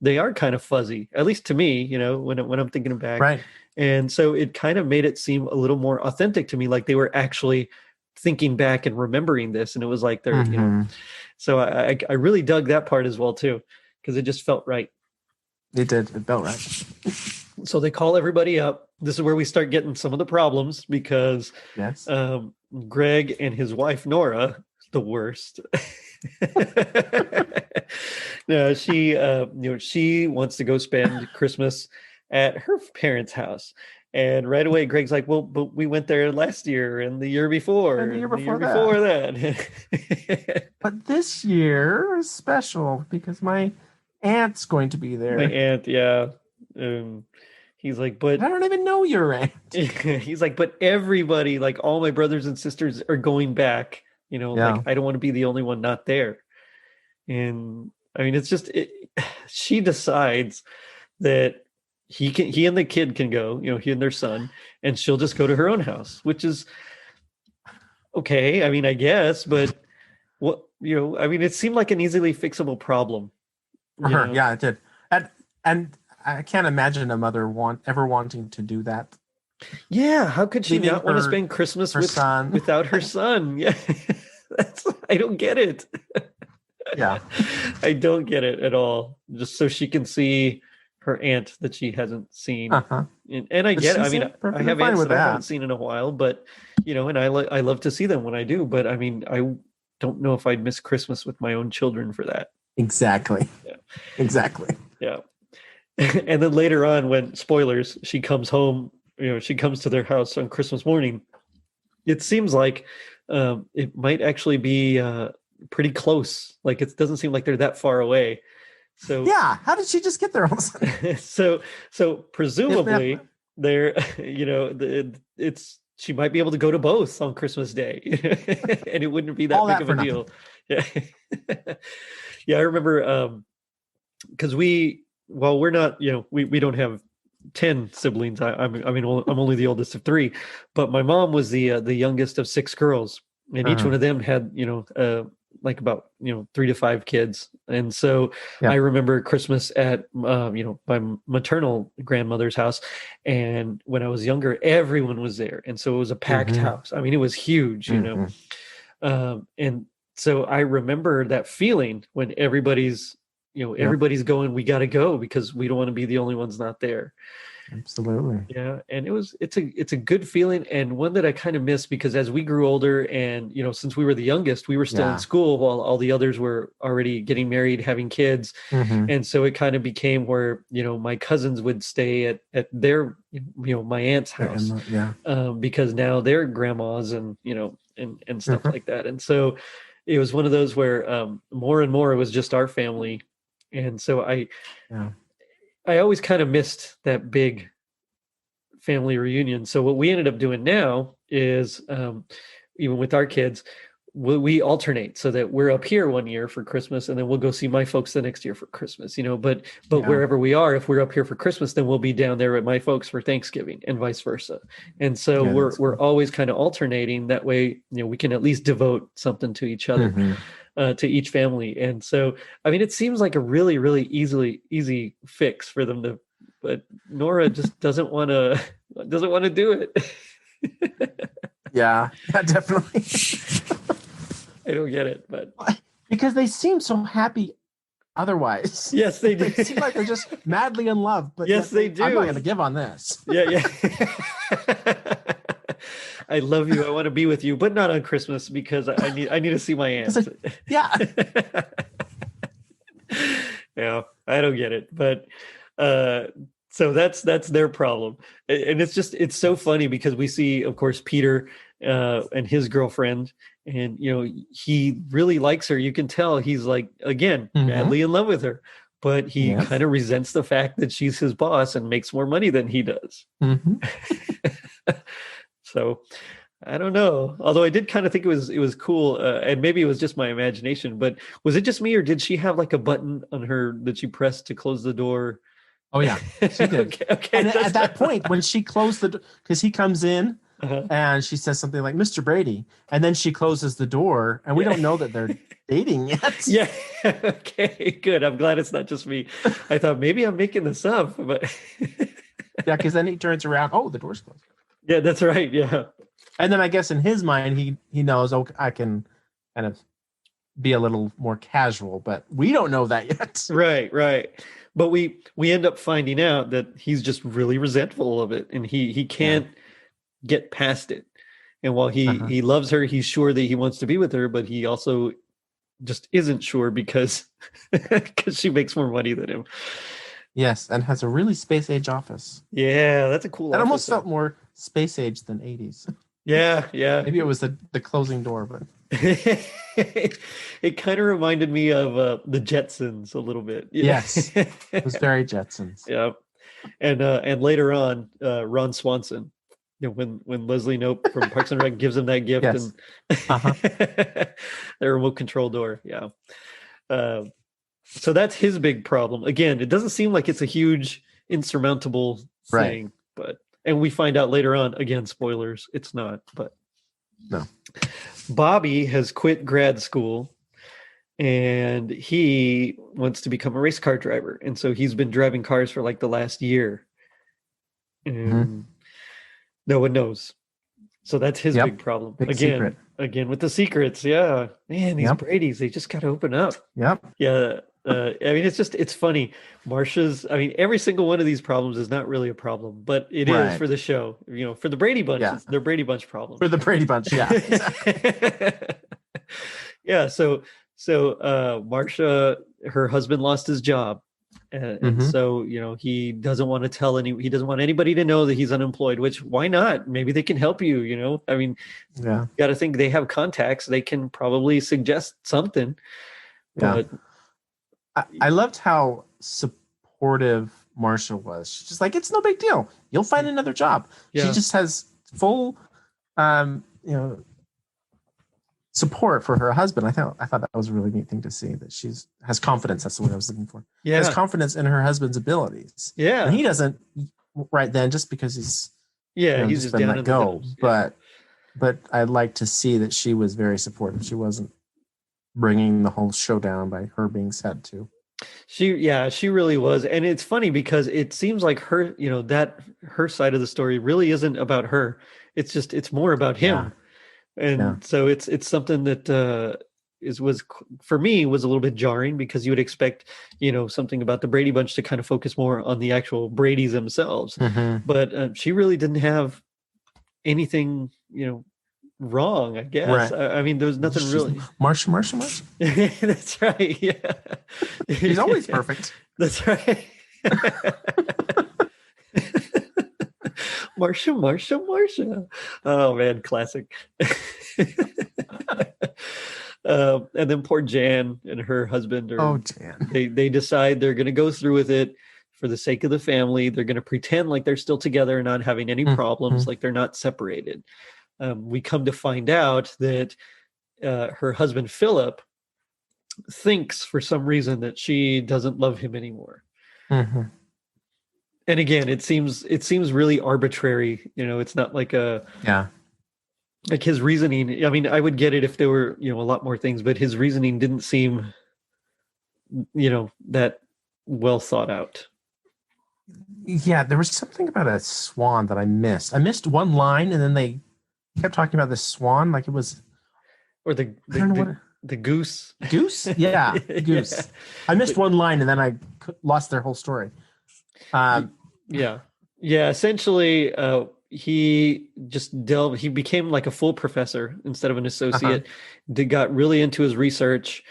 they are kind of fuzzy, at least to me, when I'm thinking back. Right. And so it kind of made it seem a little more authentic to me, like they were actually thinking back and remembering this, and it was like they're Hmm. so I really dug that part as well too, because it just felt right. It did. It felt right. So they call everybody up. This is where we start getting some of the problems because Yes. um, Greg and his wife Nora, the worst. No, she wants to go spend Christmas at her parents' house. And right away, Greg's like, "Well, but we went there last year and the year before And the year and the year before that. before that." But this year is special because my aunt's going to be My there. aunt, yeah. Um, he's like, I "But don't even know your aunt. he's like, but everybody, like all my brothers and sisters are going back. Like Yeah. I don't want to be the only one not there." And I mean, she decides that he and the kid can go, he and their son, and she'll just go to her own house, which is okay. I mean, I guess, but I mean, it seemed like an easily fixable problem, For you her. know? Yeah, it did. And I can't imagine a mother ever wanting to do that. Yeah. How could she Leaving not want to spend Christmas her son. without her Like, son? Yeah. I don't get it. yeah. I don't get it at all. Just so she can see her aunt that she hasn't seen. Uh-huh. And I But get it. she I mean, seemed I perfectly have fine aunts with that I haven't that. seen in a while, but and I love to see them when I do. But I mean, I don't know if I'd miss Christmas with my own children for that. Exactly. Yeah, Exactly. yeah. And then later on, when spoilers, she comes home. She comes to their house on Christmas morning. It seems like it might actually be pretty close. Like it doesn't seem like they're that far away. So Yeah. How did she just get there all of a sudden? so If that, presumably there it's she might be able to go to both on Christmas Day and it wouldn't be that all big that of a for nothing. deal. Yeah. Yeah, I remember because we're not, we don't have 10 siblings. I'm only the oldest of three, but my mom was the youngest of six girls, and each Uh-huh. one of them had, like about, 3 to 5 kids. And so I Yep. remember Christmas at, my maternal grandmother's house. And when I was younger, everyone was there. And so it was a packed Mm-hmm. house. I mean, it was huge. Mm-hmm. And so I remember that feeling when Yep. everybody's going, we got to go because we don't want to be the only ones not there. Absolutely. Yeah, and it's a good feeling, and one that I kind of miss because as we grew older and since we were the youngest, we were still in Yeah. school while all the others were already getting married, having kids. Mm-hmm. And so it kind of became where my cousins would stay at their my aunt's house, Yeah. because now they're grandmas and and stuff Mm-hmm. like that. And so it was one of those where more and more it was just our family. And so Yeah. I always kind of missed that big family reunion. So what we ended up doing now is, even with our kids, we alternate so that we're up here one year for Christmas, and then we'll go see my folks the next year for Christmas. But Yeah. wherever we are, if we're up here for Christmas, then we'll be down there at my folks for Thanksgiving, and vice versa. And so Yeah. we're That's we're cool. always kind of alternating. That way, we can at least devote something to each other, Mm-hmm. to each family. And so, I mean, it seems like a really, really easy fix for them to, but Nora just doesn't want to do it. Yeah. Yeah. Definitely. I don't get it, but Because they seem so happy otherwise. Yes, they do. They seem like they're just madly in love, but Yes, they I'm not do. going to give on this. Yeah, yeah. I love you. I want to be with you, but not on Christmas because I need to see my aunt. Yeah. Yeah, I don't get it, but uh so that's their problem. And it's so funny because we see, of course, Peter and his girlfriend, and he really likes her. You can tell he's like, again, madly in love with her, but he Yes. kind of resents the fact that she's his boss and makes more money than he does. So I don't know. Although I did kind of think it was cool, and maybe it was just my imagination. But was it just me, or did she have like a button on her that you pressed to close the door? Oh yeah, she did. Okay, and at that point, when she closed the door, because he comes in and she says something like "Mr. Brady," and then she closes the door, and we don't know that they're dating yet. Yeah. Okay. Good. I'm glad it's not just me. I thought maybe I'm making this up, but yeah, because then he turns around. Oh, the door's closed. Yeah, that's right. Yeah. And then I guess in his mind, he knows, okay, I can kind of be a little more casual, but we don't know that yet. Right. But we end up finding out that he's just really resentful of it, and he can't get past it. And while he loves her, he's sure that he wants to be with her, but he also just isn't sure because she makes more money than him. Yes, and has a really space age office. Yeah, that's a cool. That almost felt more space age than 80s. Yeah. Maybe it was the closing door, but it kind of reminded me of the Jetsons a little bit. Yes, it was very Jetsons. Yeah, and later on, Ron Swanson, when Leslie Knope from Parks and Rec gives him that gift, yes. and the remote control door. Yeah. So that's his big problem. Again, it doesn't seem like it's a huge insurmountable thing, and we find out later on, again, spoilers, it's not, but no. Bobby has quit grad school and he wants to become a race car driver. And so he's been driving cars for like the last year. And no one knows. So that's his big problem. Again, with the secrets. Yeah. Man, these Bradys, they just got to open up. Yep. Yeah. I mean, it's funny. Marcia's, every single one of these problems is not really a problem, but it is for the show. For the Brady Bunch, it's their Brady Bunch problem. For the Brady Bunch, yeah. Exactly. Yeah. So Marcia, her husband lost his job. And so, he doesn't want to he doesn't want anybody to know that he's unemployed, which why not? Maybe they can help you, you got to think they have contacts. They can probably suggest something. Yeah. But I loved how supportive Marcia was. She's just like, it's no big deal. You'll find another job. Yeah. She just has full, support for her husband. I thought that was a really neat thing to see, that has confidence. That's the word I was looking for. Yeah. Has confidence in her husband's abilities. Yeah. And he doesn't right then, just because he's he's just been let go. But I'd like to see that she was very supportive. She wasn't bringing the whole show down by her being sad too. She really was. And it's funny because it seems like her, that her side of the story really isn't about her. It's more about him. And so it's something that was for me was a little bit jarring, because you would expect, something about the Brady Bunch to kind of focus more on the actual Bradys themselves. But she really didn't have anything, wrong, I guess. Right. There's nothing really. Marcia. That's right. Yeah. He's always perfect. That's right. Marcia. Oh man, classic. And then poor Jan and her husband Jan. They decide they're going to go through with it for the sake of the family. They're going to pretend like they're still together and not having any problems, like they're not separated. We come to find out that her husband Philip thinks for some reason that she doesn't love him anymore. And again, it seems really arbitrary. It's not like like his reasoning. I would get it if there were a lot more things, but his reasoning didn't seem that well thought out. Yeah, there was something about a swan that I missed. I missed one line, and then they kept talking about this swan like it was, or the the goose. Goose? Yeah, Yeah. Goose. I missed one line and then I lost their whole story. Yeah. Yeah. Essentially, he became like a full professor instead of an Uh-huh. associate. Got really into his research,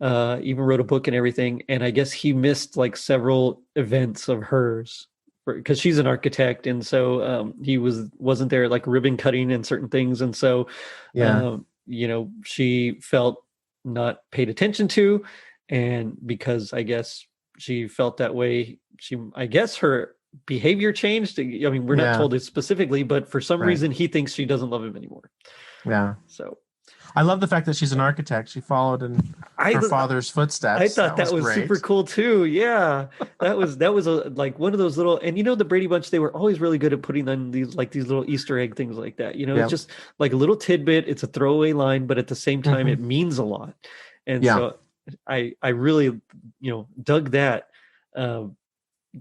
even wrote a book and everything. And I guess he missed like several events of hers because she's an architect. And so he wasn't there like ribbon cutting and certain things. And so, Yeah. she felt not paid attention to. And because I guess she felt that way, I guess her behavior changed. I mean, we're not Yeah. told it specifically, but for some Right. reason he thinks she doesn't love him anymore. Yeah. So I love the fact that she's an architect. She followed in I her father's I footsteps. thought That that was was super great. cool too. Yeah. That was like one of those little, and the Brady Bunch, they were always really good at putting on these little Easter egg things like that. It's Yeah. just like a little tidbit, it's a throwaway line, but at the same time Hmm. it means a lot. And Yeah. so I really, dug that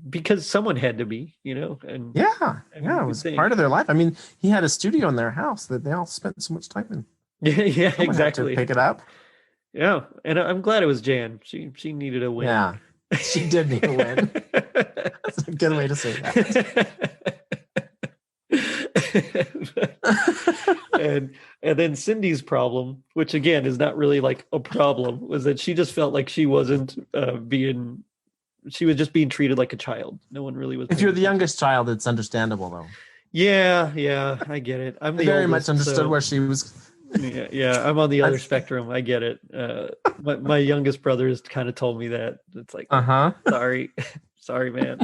because someone had to be, and Yeah. I mean Yeah. you It could was part think. of their life. I mean, he had a studio in their house that they all spent so much time in. Yeah, yeah, Someone had to exactly. pick it up. Yeah. And I'm glad it was Jan. She needed a win. Yeah. She did need a win. That's a good way to say that. and then Cindy's problem, which again is not really like a problem, was that she just felt like she wasn't she was just being treated like a child. No one really was If paying you're the attention. youngest child, it's understandable, though. Yeah, I get it. I'm I the very much oldest, understood so where she was. yeah, I'm on the other That's, spectrum. I get it. My youngest brother has kind of told me that. It's like, uh-huh. sorry, sorry, man.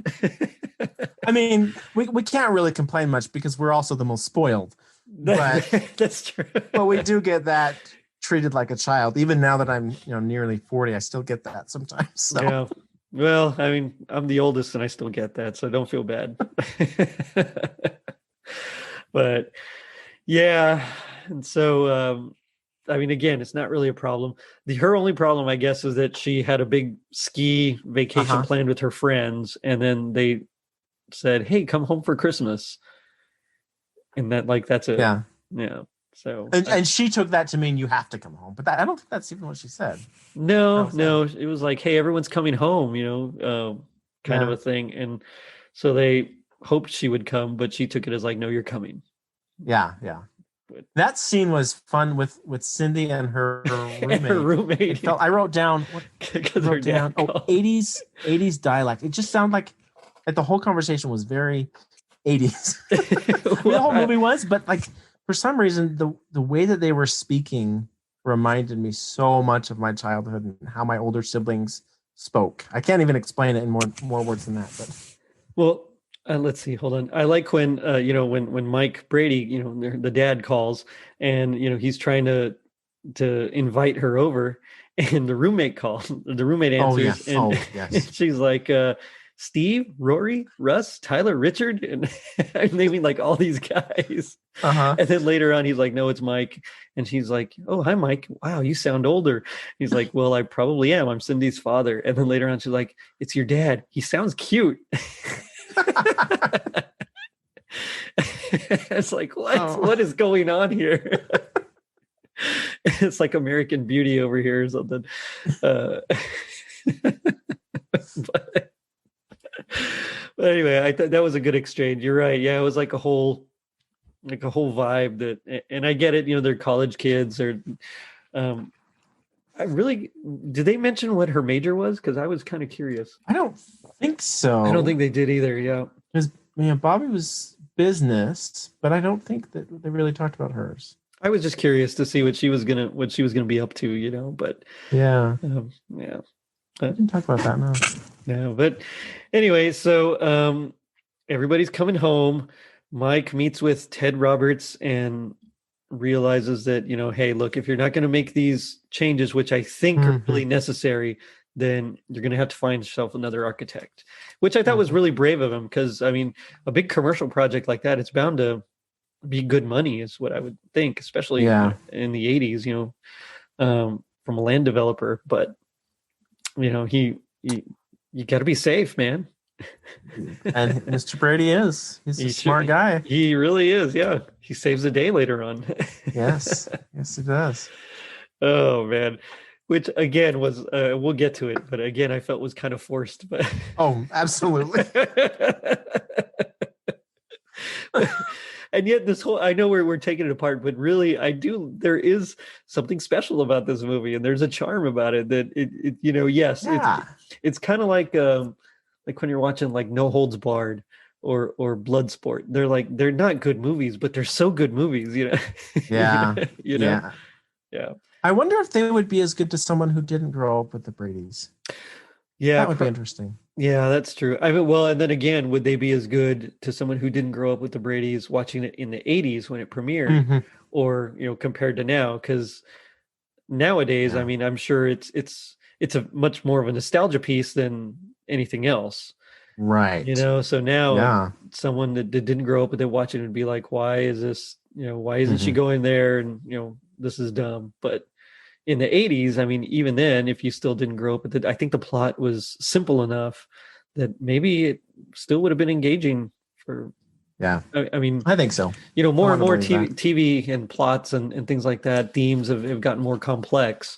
I mean, we can't really complain much because we're also the most spoiled. But That's true. but we do get that treated like a child. Even now that I'm, nearly 40, I still get that sometimes. So Yeah. Well, I mean, I'm the oldest and I still get that, so don't feel bad. But yeah, and so I mean, again, it's not really a problem. Her only problem, I guess, is that she had a big ski vacation uh-huh. planned with her friends, and then they said, "Hey, come home for Christmas," and that's it. Yeah. Yeah. So And she took that to mean you have to come home. But I don't think that's even what she said. How no, was that? no, it was like, "Hey, everyone's coming home," kind of Yeah. a thing, and so they hoped she would come, but she took it as like, "No, you're coming." Yeah, yeah. But That scene was fun with Cindy and her her roommate. It felt roommate, I wrote down I because her wrote down dad called. 80s dialect. It just sounded like the whole conversation was very 80s. I mean, the whole Well, movie was, but like for some reason the way that they were speaking reminded me so much of my childhood and how my older siblings spoke. I can't even explain it in more words than that, but well, let's see. Hold on. I like when when Mike Brady, the dad calls, and he's trying to invite her over, and the roommate calls. The roommate oh answers, yes. and Oh yes. she's like, "Steve, Rory, Russ, Tyler, Richard," and I'm naming like all these guys. Uh-huh. And then later on, he's like, "No, it's Mike," and she's like, "Oh, hi, Mike. Wow, you sound older." He's like, "Well, I probably am. I'm Cindy's father." And then later on, she's like, "It's your dad. He sounds cute." It's like, what? Oh. What is going on here? It's like American Beauty over here or something. Uh, but, but anyway, I thought that was a good exchange. You're right. Yeah, it was like a whole vibe and I get it. They're college kids. Or, um, I really did they mention what her major was? Because I was kind of curious. I don't think I don't so. think they did either. Yeah. Because Bobby was business, but I don't think that they really talked about hers. I was just curious to see what she was gonna be up to, but Yeah, yeah. we didn't talk about that. No. No, but anyway, so everybody's coming home. Mike meets with Ted Roberts and realizes that, hey, look, if you're not going to make these changes, which I think are Mm-hmm. really necessary, then you're going to have to find yourself another architect, which I thought was Mm-hmm. really brave of him because, I mean, a big commercial project like that, it's bound to be good money, is what I would think, especially Yeah, in the 80s, from a land developer. But, he you got to be safe, man. and Mr. Brady he's a smart guy. He really is. Yeah. He saves the day later on. Yes, yes, he does. Oh man, which again was we'll get to it, but again I felt was kind of forced. But Oh, absolutely. and yet this whole I know we're taking it apart, but really I do there is something special about this movie, and there's a charm about it that it you know yes Yeah. it's kind of like when you're watching like No Holds Barred or Bloodsport. They're not good movies, but they're so good movies, you know. Yeah. You know? Yeah. Yeah. I wonder if they would be as good to someone who didn't grow up with the Bradys. Yeah, That would be interesting. yeah, that's true. I mean, well, and then again, would they be as good to someone who didn't grow up with the Bradys watching it in the 80s when it premiered, Hmm. or, you know, compared to now? Because nowadays, I Yeah. mean, I'm sure it's a much more of a nostalgia piece than anything else. You Right. know, so now Yeah. someone that didn't grow up with it watching it would be like, why is this, you know, why isn't she Hmm. going there? And, you know, this is dumb. But in the 80s, I mean, even then, if you still didn't grow up with it, I think the plot was simple enough that maybe it still would have been engaging for, Yeah. I mean, I think so. you know, I more and want to more believe that. TV and plots and things like that, themes have gotten more complex.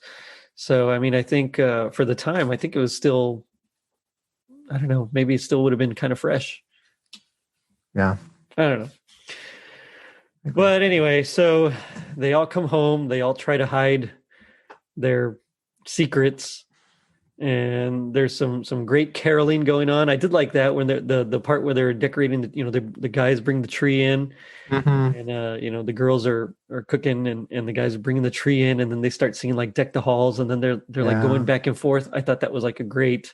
So, I mean, I think for the time, I think it was still, I don't know, maybe it still would have been kind of fresh. Yeah. I don't know. I agree. But anyway, so they all come home, they all try to hide their secrets, and there's some great caroling going on. I did like that when the part where they're decorating the, you know, the guys bring the tree in, Hmm. and you know, the girls are cooking, and the guys are bringing the tree in, and then they start singing like Deck the Halls, and then they're like going Yeah. back and forth. I thought that was like a great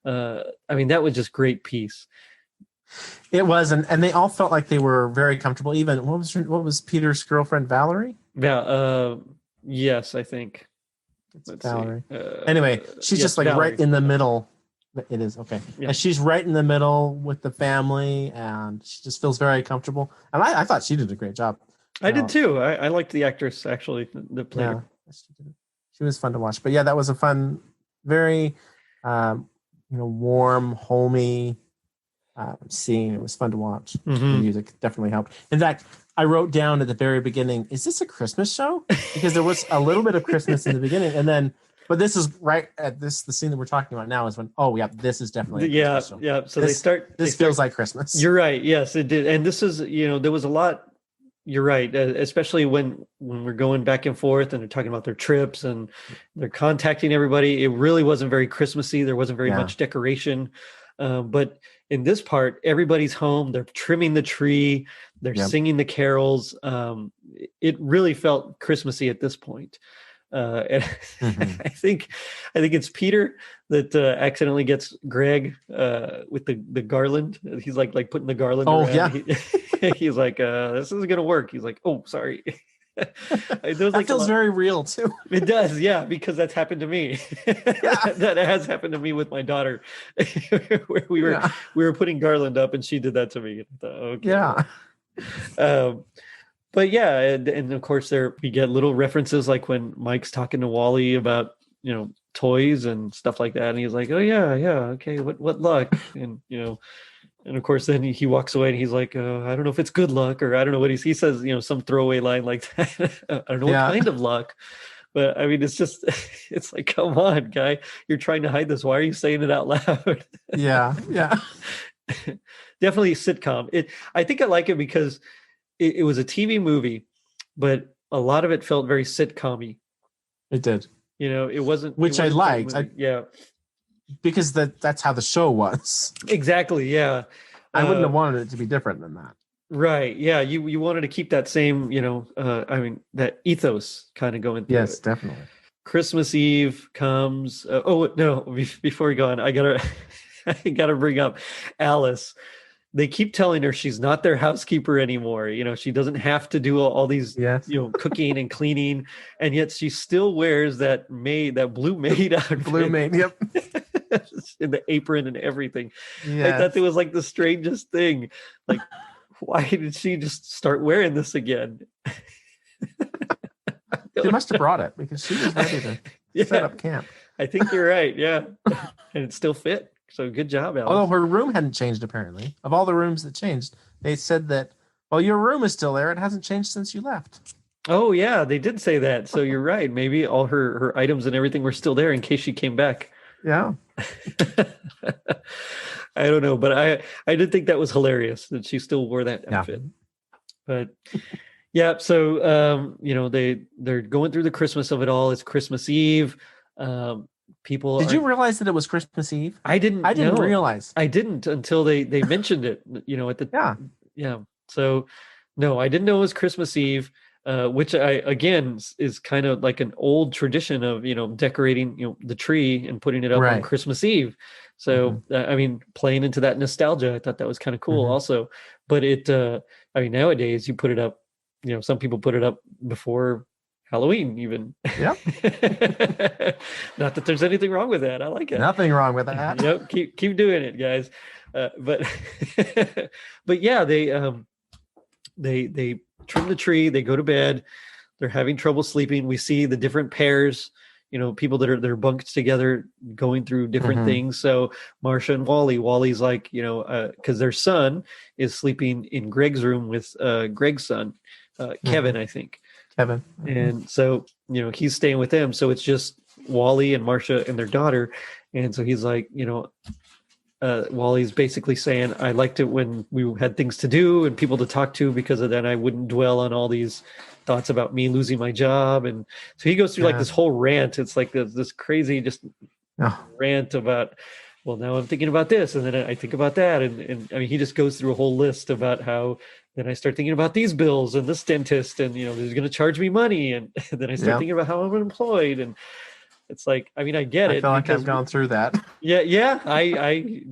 I mean, that was just great piece. It was, and they all felt like they were very comfortable. Even what was Peter's girlfriend, Valerie? Yeah, yes, I think. It's Let's see. Valerie. Anyway, she's Yes, just like right Valerie. in the Yeah, middle. It is okay, yeah. and she's right in the middle with the family, and she just feels very comfortable. And I thought she did a great job. I You did know, too. I liked the actress actually that played yeah, her. she was fun to watch. But yeah, that was a fun, very, um, warm, homey scene. It was fun to watch. The Hmm. music definitely helped. In fact, I wrote down at the very beginning, "Is this a Christmas show?" Because there was a little bit of Christmas in the beginning, and then, but this is right at this the scene that we're talking about now is when, oh yeah, this is definitely a Yeah, Christmas show. yeah. So This they this start. feels like Christmas. You're right. Yes, it did. And this is, you know, there was a lot. You're right, especially when we're going back and forth and they're talking about their trips and they're contacting everybody. It really wasn't very Christmassy. There wasn't very Yeah. much decoration. But in this part, everybody's home. They're trimming the tree. They're Yep. singing the carols. It really felt Christmassy at this point. And Hmm. I think it's Peter that accidentally gets Greg with the garland. He's like putting the garland Oh around. yeah, He's like, this isn't gonna work. He's like, oh, sorry. There was that like a feels lot. very real too. It does, yeah, because that's happened to me. Yeah. That has happened to me with my daughter, where Yeah. we were putting garland up, and she did that to me. I thought, okay, Yeah. um, but yeah, and of course there we get little references like when Mike's talking to Wally about, you know, toys and stuff like that, and he's like, oh yeah, yeah, okay, what luck, and you know, and of course then he walks away and he's like, I don't know if it's good luck, or I don't know what he says, you know, some throwaway line like that. I don't know what Yeah. kind of luck, but I mean it's just it's like, come on, guy, you're trying to hide this. Why are you saying it out loud? Yeah. Yeah. Definitely a sitcom. I think I like it because it was a TV movie, but a lot of it felt very sitcom-y. It did, You know, it which I wasn't quite a liked. movie. Yeah, Because that's how the show was. exactly. Yeah. I wouldn't have Uh, wanted it to be different than that. right. Yeah. You wanted to keep that same, you know, I mean, that ethos kind of going through Yes, it. definitely. Christmas Eve comes. Oh no! Before we go on, I gotta I gotta bring up Alice. They keep telling her she's not their housekeeper anymore. You know, she doesn't have to do all these, Yes. you know, cooking and cleaning, and yet she still wears that blue maid The blue outfit mane. Yep. in the apron and everything. I thought it Yes. was like the strangest thing. Like, why did she just start wearing this again? She must have brought it because she was ready to set Yeah, up camp. I think you're right. Yeah, and it still fit. So good job, Although Alice. her room hadn't changed, apparently. Of all the rooms that changed, they said that, well, your room is still there. It hasn't changed since you left. Oh yeah, they did say that. So you're right. Maybe all her items and everything were still there in case she came back. Yeah. I don't know, but I did think that was hilarious that she still wore that Yeah. outfit. But yeah, so they're going through the Christmas of it all. It's Christmas Eve. People Did are. you realize that it was Christmas Eve? I didn't I didn't know. realize. I didn't until they mentioned it. At the Yeah. yeah. So no, I didn't know it was Christmas Eve. Which I again is kind of like an old tradition of decorating the tree and putting it up on Right. Christmas Eve. So I mean, playing into that nostalgia, I thought that was kind of cool also. But I mean, nowadays you put it up. Some people put it up before Halloween even. Yep. Not that there's anything wrong with that. I like it. Nothing wrong with that. Yep, keep doing it, guys. But but yeah, they trim the tree, they go to bed, they're having trouble sleeping. We see the different pairs, people they're bunked together going through different things. So Marcia and Wally's like, because their son is sleeping in Greg's room with Greg's son, Kevin, I think. Kevin. And so, he's staying with them. So it's just Wally and Marcia and their daughter. And so he's like, Wally's basically saying, I liked it when we had things to do and people to talk to, because of then I wouldn't dwell on all these thoughts about me losing my job. And so he goes through like this whole rant. It's like this crazy just rant about, well, now I'm thinking about this, and then I think about that. And I mean, he just goes through a whole list about how then I start thinking about these bills and this dentist, and he's going to charge me money. And then I start thinking about how I'm unemployed. And it's like, I mean, I get it. I feel like I've gone through that. Yeah. I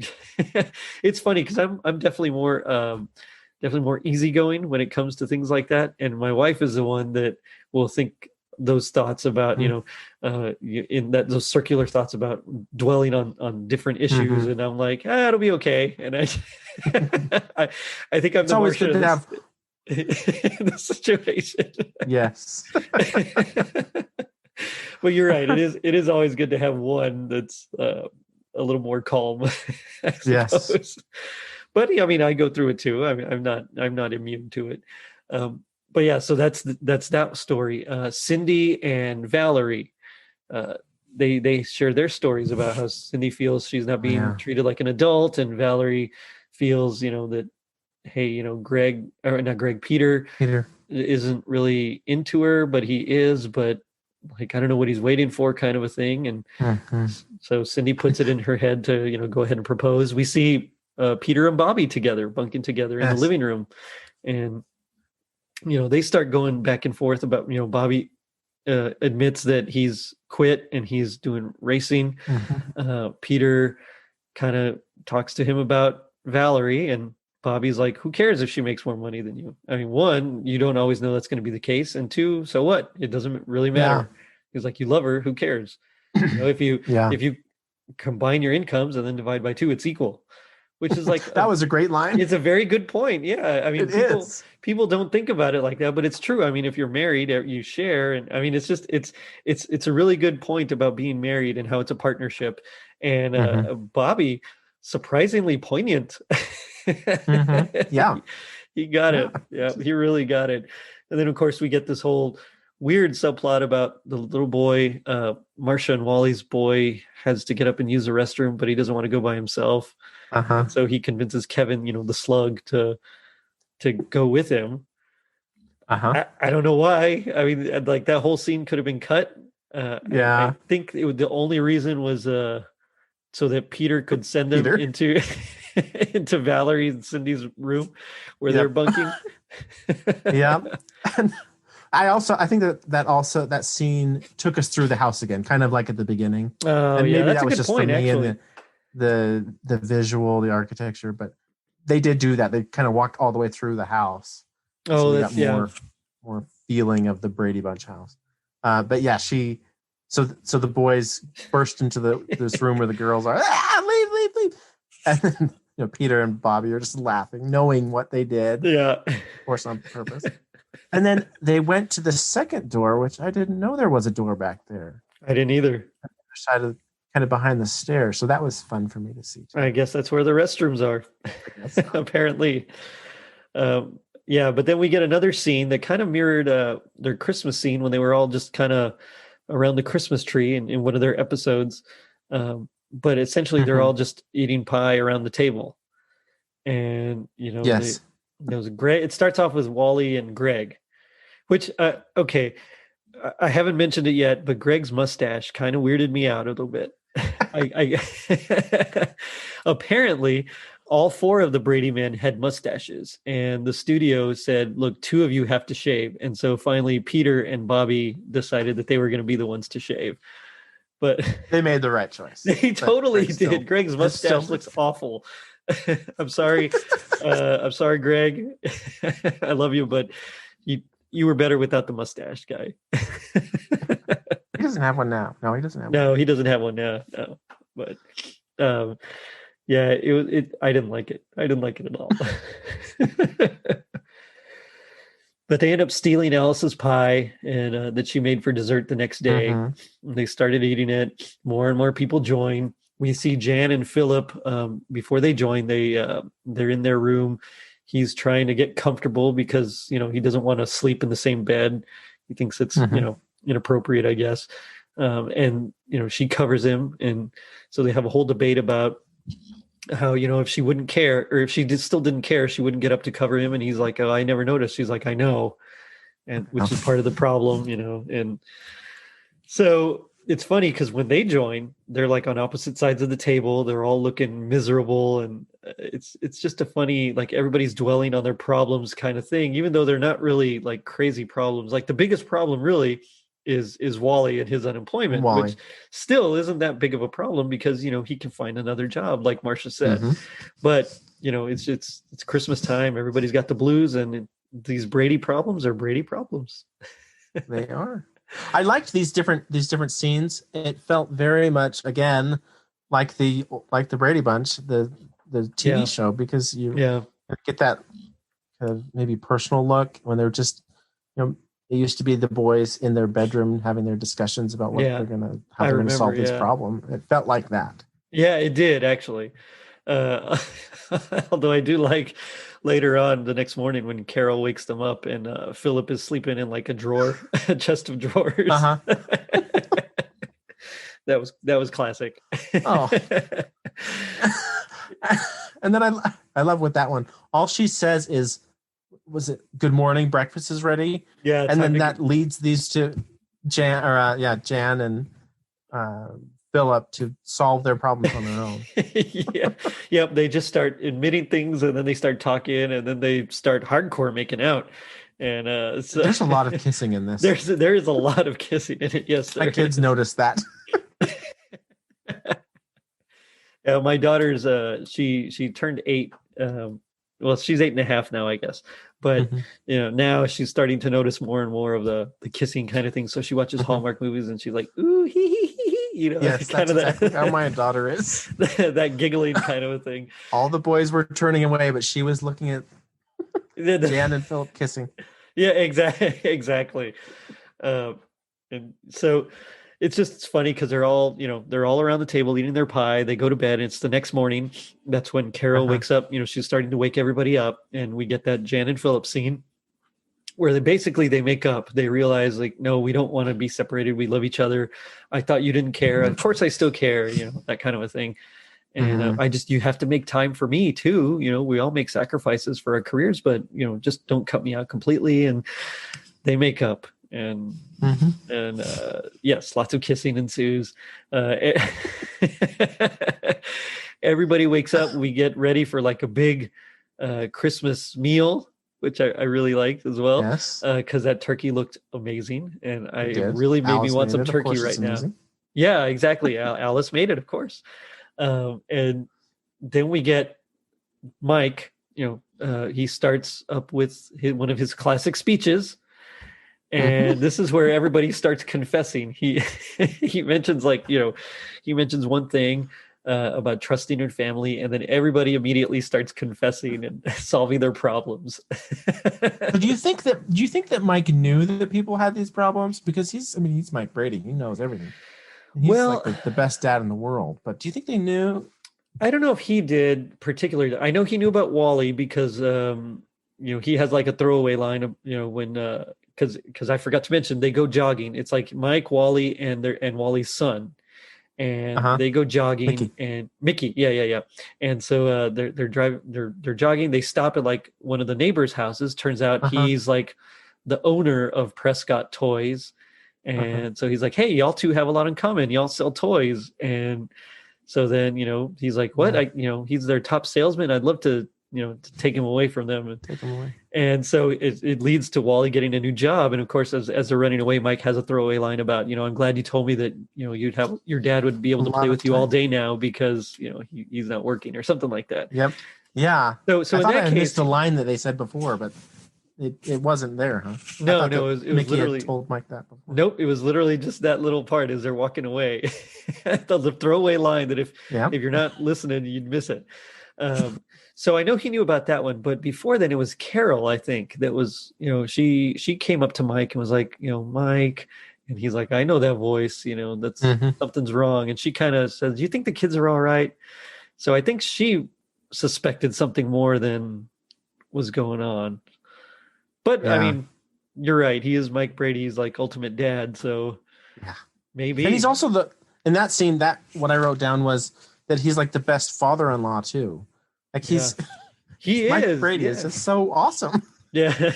it's funny because I'm definitely more easygoing when it comes to things like that. And my wife is the one that will think those thoughts about, those circular thoughts about dwelling on different issues. And I'm like, it'll be okay. And I think I'm it's always good to have the situation. Yes. But you're right. It is always good to have one that's a little more calm. I suppose. Yes. But I mean, I go through it too. I mean, I'm not immune to it. But yeah, so that's that story. Cindy and Valerie, they share their stories about how Cindy feels she's not being treated like an adult, and Valerie feels, that, hey, Peter isn't really into her, but he is, but like, I don't know what he's waiting for, kind of a thing. And so Cindy puts it in her head to, go ahead and propose. We see Peter and Bobby together, bunking together in the living room. And, they start going back and forth about, Bobby admits that he's quit and he's doing racing. Peter kind of talks to him about Valerie, and Bobby's like, who cares if she makes more money than you? I mean, one, you don't always know that's going to be the case. And two, so what? It doesn't really matter. He's like, you love her, who cares? If you combine your incomes and then divide by 2, it's equal. Which is like that was a great line. It's a very good point. Yeah, I mean, people don't think about it like that, but it's true. I mean, if you're married, you share, and I mean, it's just it's a really good point about being married and how it's a partnership. And Bobby, surprisingly poignant. Yeah, he got it. Yeah, he really got it. And then of course we get this whole weird subplot about the little boy, Marcia and Wally's boy, has to get up and use the restroom, but he doesn't want to go by himself. So he convinces Kevin, the slug, to go with him. I don't know why. I mean, like, that whole scene could have been cut. I think the only reason was so that Peter could send them into into Valerie and Cindy's room where they're bunking. Yeah. I think that scene took us through the house again, kind of like at the beginning. And maybe that was just point, for me, and the visual, the architecture, but they did do that. They kind of walked all the way through the house. So we got more feeling of the Brady Bunch house. But yeah, so the boys burst into this room where the girls are, leave. And then, Peter and Bobby are just laughing, knowing what they did. Yeah. Of course, on purpose. And then they went to the second door, which I didn't know there was a door back there. I didn't either. Side of kind of behind the stairs. So that was fun for me to see too. I guess that's where the restrooms are. Apparently. Yeah, but then we get another scene that kind of mirrored their Christmas scene when they were all just kind of around the Christmas tree in one of their episodes. But essentially, they're Hmm. all just eating pie around the table, and Yes. there was Greg. It starts off with Wally and Greg, which okay, I haven't mentioned it yet, but Greg's mustache kind of weirded me out a little bit. I apparently all four of the Brady men had mustaches, and the studio said, "Look, two of you have to shave." And so finally, Peter and Bobby decided that they were going to be the ones to shave. But They made the right choice. they But totally Greg did. still Greg's is mustache still looks awful. I'm sorry. I'm sorry, Greg. I love you, but you you were better without the mustache guy. he doesn't have one now. No, he doesn't have one. No, he doesn't have one now. No, but um, yeah, it was. It. I didn't like it. I didn't like it at all. But they end up stealing Alice's pie and that she made for dessert the next day. Hmm. They started eating it. More and more people join. We see Jan and Philip before they join. They're in their room. He's trying to get comfortable because he doesn't want to sleep in the same bed. He thinks it's Hmm. inappropriate, I guess. And she covers him, and so they have a whole debate about how if she wouldn't care, or if she still didn't care, she wouldn't get up to cover him. And he's like, "Oh, I never noticed." She's like, "I know," and which is part of the problem, and so it's funny because when they join, they're like on opposite sides of the table. They're all looking miserable, and it's just a funny, like, everybody's dwelling on their problems kind of thing, even though they're not really like crazy problems. Like the biggest problem really is Wally and his unemployment, which Wally. still isn't that big of a problem because he can find another job, like Marcia said. Hmm. But it's Christmas time. Everybody's got the blues, and these Brady problems are Brady problems. They are. I liked these different scenes. It felt very much again like the Brady Bunch, the TV Yeah, show, because you yeah. get that kind of maybe personal look when they're just it used to be the boys in their bedroom having their discussions about Yeah, how I they're gonna remember. solve this Yeah, problem. It felt like that. yeah, it did actually. Uh, although I do like later on the next morning when Carol wakes them up and Philip is sleeping in like a drawer, a chest of drawers. Uh-huh. That was classic. Oh. And then I love with that one. All she says is, was it good morning, breakfast is ready? Yeah, And time then to that leads these to Jan and uh, Philip to solve their problems on their own. yeah, yep. They just start admitting things, and then they start talking, and then they start hardcore making out, and so There's a lot of kissing in this. there is a lot of kissing in it. Yes, My there kids is. noticed that. Yeah, my daughter's she turned 8. Well, she's 8.5 now, I guess. But Mhm. now she's starting to notice more and more of the kissing kind of thing. So she watches Mhm. Hallmark movies and she's like, "Ooh, hee hee hee hee," Yes, kind that's of exactly how that my daughter is. that giggling kind of a thing. All the boys were turning away, but she was looking at Jan and Philip kissing. Yeah, exactly, exactly. Um, and so it's funny because they're all around the table eating their pie. They go to bed. And it's the next morning. That's when Carol Uh-huh. wakes up. She's starting to wake everybody up, and we get that Jan and Philip scene where they make up. They realize, like, no, we don't want to be separated. We love each other. I thought you didn't care. Of course, I still care. That kind of a thing. And Mhm. you have to make time for me too. We all make sacrifices for our careers, but just don't cut me out completely. And they make up, and Mhm. yes, lots of kissing ensues. Uh, Everybody wakes up. We get ready for like a big Christmas meal, which I really liked as well, Yes, because that turkey looked amazing, and it it did. really made me Alice want made some it. Of turkey course, it's right now. amazing. Yeah, exactly. Alice made it, of course. And then we get Mike. He starts up with one of his classic speeches, Mhm. and this is where everybody starts confessing. He mentions, like, he mentions one thing about trusting your family, and then everybody immediately starts confessing and solving their problems. So do you think that Mike knew that people had these problems? Because he's Mike Brady. He knows everything. And he's like Well, the best dad in the world. But do you think they knew? I don't know if he did particularly. I know he knew about Wally because he has like a throwaway line of, when because I forgot to mention they go jogging. It's like Mike, Wally, and Wally's son, and Uh-huh. they go jogging, Mickey. and Mickey, yeah. And so they're driving, they're jogging. They stop at like one of the neighbors' houses. Turns out Uh-huh. he's like the owner of Prescott Toys, Uh-huh. and so he's like, "Hey, y'all two have a lot in common. Y'all sell toys." And so then, he's like, "What? Yeah. He's their top salesman. I'd love to." To take him away from them. Take him away. And so it leads to Wally getting a new job. And of course, as they're running away, Mike has a throwaway line about, I'm glad you told me that, you'd have your dad would be A able to play lot of with you all time. day now because, he's not working or something like that. Yep. Yeah. So I in thought that I missed case, a line that they said before, but it wasn't there, huh? I no, thought no, that it was Mickey had literally, told Mike that before. nope, it was literally just that little part as they're walking away. The throwaway line that Yeah. if you're not listening, you'd miss it. So I know he knew about that one, but before then it was Carol, I think, that was, she came up to Mike and was like, Mike, and he's like, I know that voice, that's Mm-hmm. something's wrong. And she kind of says, do you think the kids are all right? So I think she suspected something more than was going on. But I Yeah. mean, you're right. He is Mike Brady's like ultimate dad. So Yeah. And he's maybe, also in that scene, that what I wrote down was that he's like the best father-in-law too. Like yeah, he Mike is. Brady is Yeah. just so awesome. Yeah.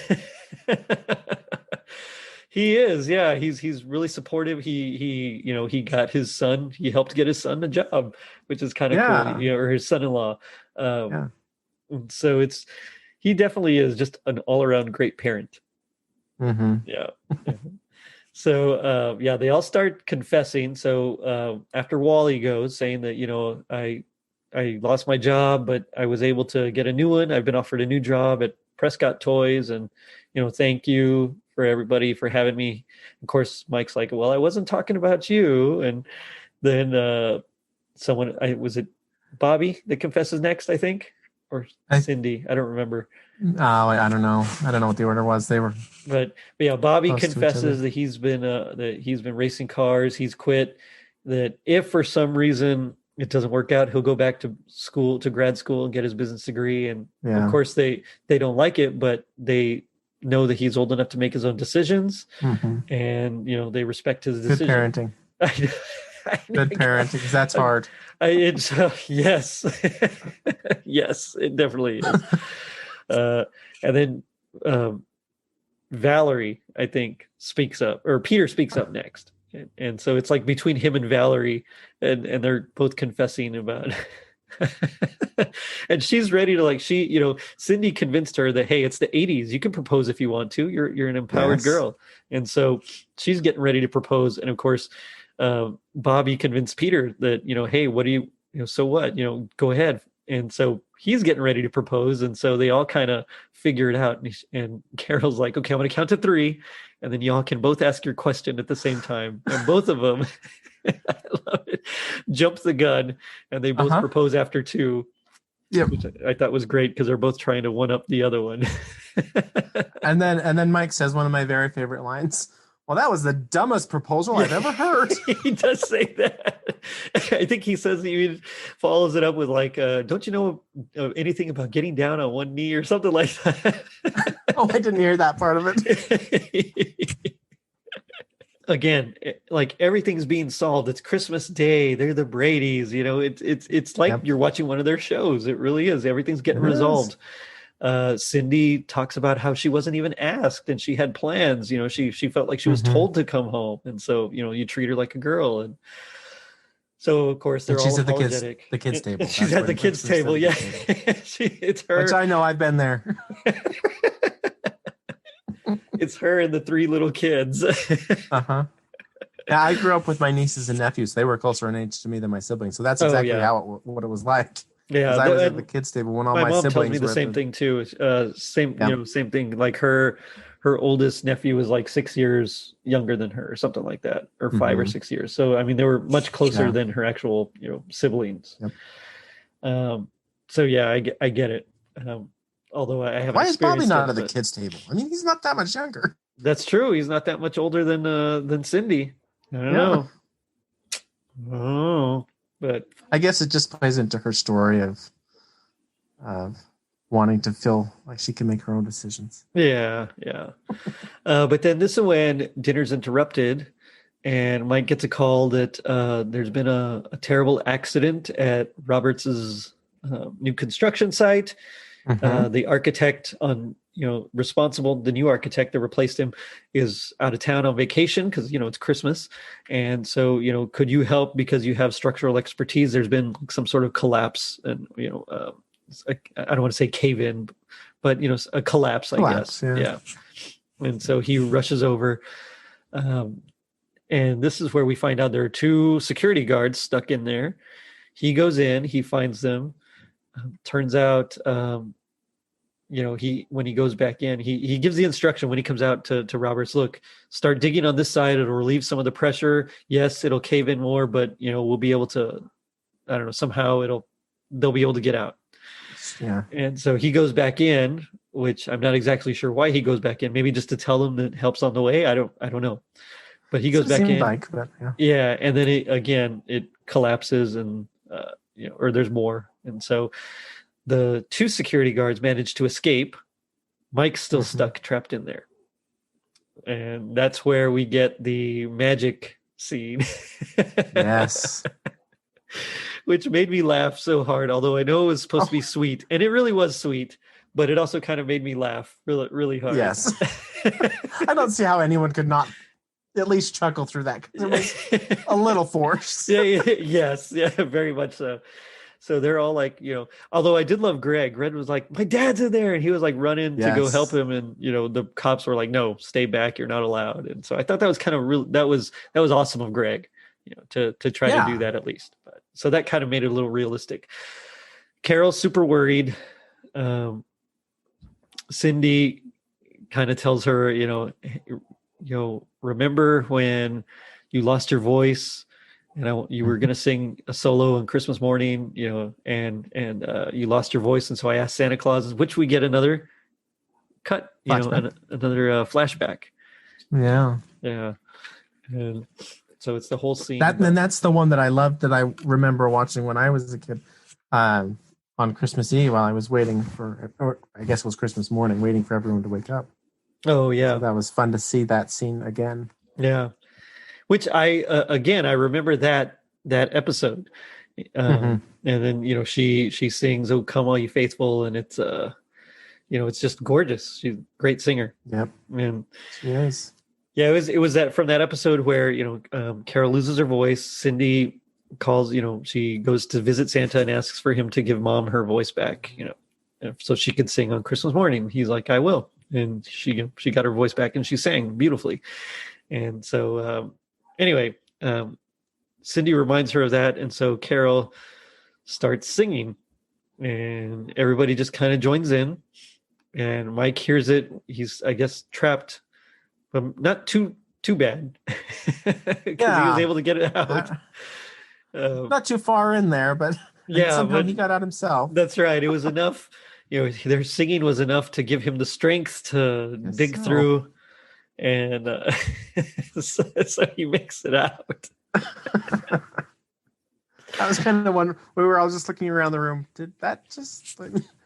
He is. Yeah, he's really supportive. He got his son. He helped get his son a job, which is kind of cool. Yeah. Or his son-in-law. Yeah. So he definitely is just an all-around great parent. Mm-hmm. Yeah. So yeah, they all start confessing. So after Wally goes, saying that I lost my job, but I was able to get a new one. I've been offered a new job at Prescott Toys, and thank you for everybody for having me. Of course, Mike's like, well, I wasn't talking about you. And then was it Bobby that confesses next, I think, or I Cindy? I don't remember. I don't know. I don't know what the order was. They were But yeah, Bobby close to each confesses other. that he's been racing cars. He's quit. That if for some reason it doesn't work out, he'll go back to school, to grad school, and get his business degree. And of Yeah. course, they don't like it, but they know that he's old enough to make his own decisions, Mm-hmm. and they respect his Good decision. parenting. I Good parenting, because that's hard. it's yes, yes, it definitely is. And then Valerie, I think, speaks up, or Peter speaks up next. And so it's like between him and Valerie, and they're both confessing about. And she's ready to, like, Cindy convinced her that, hey, it's the 80s. You can propose if you want to. You're an empowered Yes. girl. And so she's getting ready to propose. And of course, Bobby convinced Peter that, hey, what do so what? Go ahead. And so he's getting ready to propose. And so they all kind of figure it out. And Carol's like, okay, I'm going to count to 3. And then y'all can both ask your question at the same time. And both of them, I love it, jump the gun, and they both propose after 2. Yep. Which I thought was great because they're both trying to one up the other one. And then Mike says one of my very favorite lines. Well, that was the dumbest proposal I've ever heard. He does say that. I think he says, he follows it up with like, don't you know anything about getting down on one knee or something like that? Oh, I didn't hear that part of it. Again, like, everything's being solved. It's Christmas Day. They're the Bradys. It's like you're watching one of their shows. It really is. Everything's getting resolved. Cindy talks about how she wasn't even asked and she had plans. She felt like she was told to come home, and so you treat her like a girl. And so of course they're all apologetic. The kids table. She's at the kids table. Yeah, it's her. Which I know, I've been there. It's her and the 3 little kids. Yeah, I grew up with my nieces and nephews. They were closer in age to me than my siblings, so that's exactly what it was like. Yeah, I was at the kids table when all my mom siblings tells me the were same thing too. Same thing. Like her oldest nephew was like 6 years younger than her, or something like that, or 5 or 6 years. So I mean, they were much closer than her actual siblings. Yep. So yeah, I get it. Although I haven't. Why is Bobby not at the kids table? I mean, he's not that much younger. That's true. He's not that much older than Cindy. I don't know. Oh, but I guess it just plays into her story of wanting to feel like she can make her own decisions. Yeah, yeah. But then this is when dinner's interrupted, and Mike gets a call that there's been a terrible accident at Roberts's new construction site. Mm-hmm. The architect responsible, the new architect that replaced him, is out of town on vacation because it's Christmas, and so could you help because you have structural expertise? There's been some sort of collapse, and I don't want to say cave in, but a collapse, I guess. Yeah. And so he rushes over, and this is where we find out there are two security guards stuck in there. He goes in, he finds them. Turns out, when he goes back in, he gives the instruction when he comes out to Roberts, look, start digging on this side. It'll relieve some of the pressure. Yes, it'll cave in more, but we'll be able to, I don't know, somehow they'll be able to get out. Yeah. And so he goes back in, which I'm not exactly sure why he goes back in. Maybe just to tell them that help's on the way. I don't know. But he goes back in. But yeah, and then it collapses, and or there's more. And so the two security guards manage to escape. Mike's still stuck, trapped in there. And that's where we get the magic scene. Yes. Which made me laugh so hard, although I know it was supposed to be sweet. And it really was sweet, but it also kind of made me laugh really, really hard. Yes. I don't see how anyone could not at least chuckle through that, because it was a little forced. Yes, very much so. So they're all like, although I did love Greg. Greg was like, my dad's in there. And he was like running to go help him. And, the cops were like, no, stay back. You're not allowed. And so I thought that was kind of real. That was awesome of Greg, to try to do that at least. But so that kind of made it a little realistic. Carol's super worried. Cindy kind of tells her, remember when you lost your voice? You were going to sing a solo on Christmas morning, and you lost your voice. And so I asked Santa Claus, which we get another cut, another flashback. Yeah. Yeah. And so it's the whole scene. And that's the one that I loved, that I remember watching when I was a kid, on Christmas Eve while I was waiting or I guess it was Christmas morning, waiting for everyone to wake up. Oh, yeah. So that was fun to see that scene again. Yeah. Which I remember that episode, and then she sings "Oh Come All You Faithful," and it's it's just gorgeous. She's a great singer. Yep, and she is. Yeah, it was that from that episode where Carol loses her voice. Cindy calls. She goes to visit Santa and asks for him to give Mom her voice back. So she could sing on Christmas morning. He's like, I will, and she got her voice back, and she sang beautifully. And so. Anyway, Cindy reminds her of that, and so Carol starts singing, and everybody just kind of joins in, and Mike hears it. He's, I guess, trapped, but not too bad, because he was able to get it out. Not too far in there, but somehow he got out himself. That's right. It was enough. Their singing was enough to give him the strength to dig through. And so he makes it out. That was kind of one we were all just looking around the room. Did that just?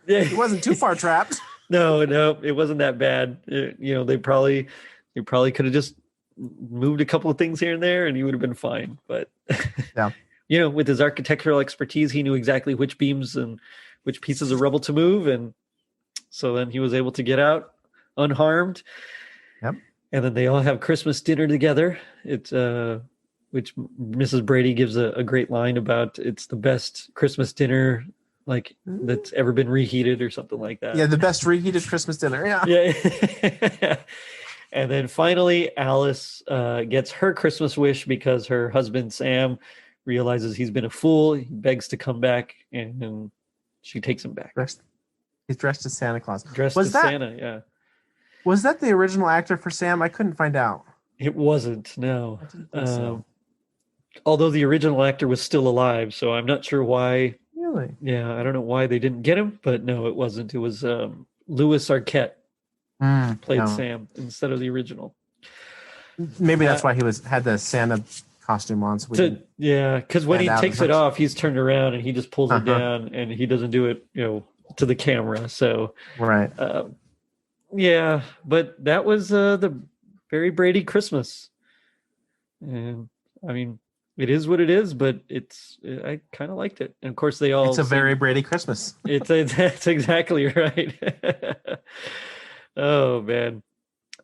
It wasn't too far trapped. No, it wasn't that bad. They probably could have just moved a couple of things here and there, and he would have been fine. But with his architectural expertise, he knew exactly which beams and which pieces of rubble to move, and so then he was able to get out unharmed. Yep. And then they all have Christmas dinner together. It's which Mrs. Brady gives a great line about. It's the best Christmas dinner that's ever been reheated, or something like that. Yeah, the best reheated Christmas dinner. Yeah. Yeah. And then finally, Alice gets her Christmas wish because her husband Sam realizes he's been a fool. He begs to come back, and she takes him back. He's dressed as Santa Claus. Santa, yeah. Was that the original actor for Sam? I couldn't find out. It wasn't, no. Although the original actor was still alive, so I'm not sure why. Really? Yeah, I don't know why they didn't get him, but no, it wasn't. It was Louis Arquette played Sam instead of the original. Maybe that's why he had the Santa costume on. Because when he takes it off, he's turned around and he just pulls it down, and he doesn't do it, to the camera. So Right. yeah, but that was the Very Brady Christmas. And I mean, it is what it is, but I kind of liked it. And of course, they It's all a very sing. Brady Christmas. That's exactly right. Oh man.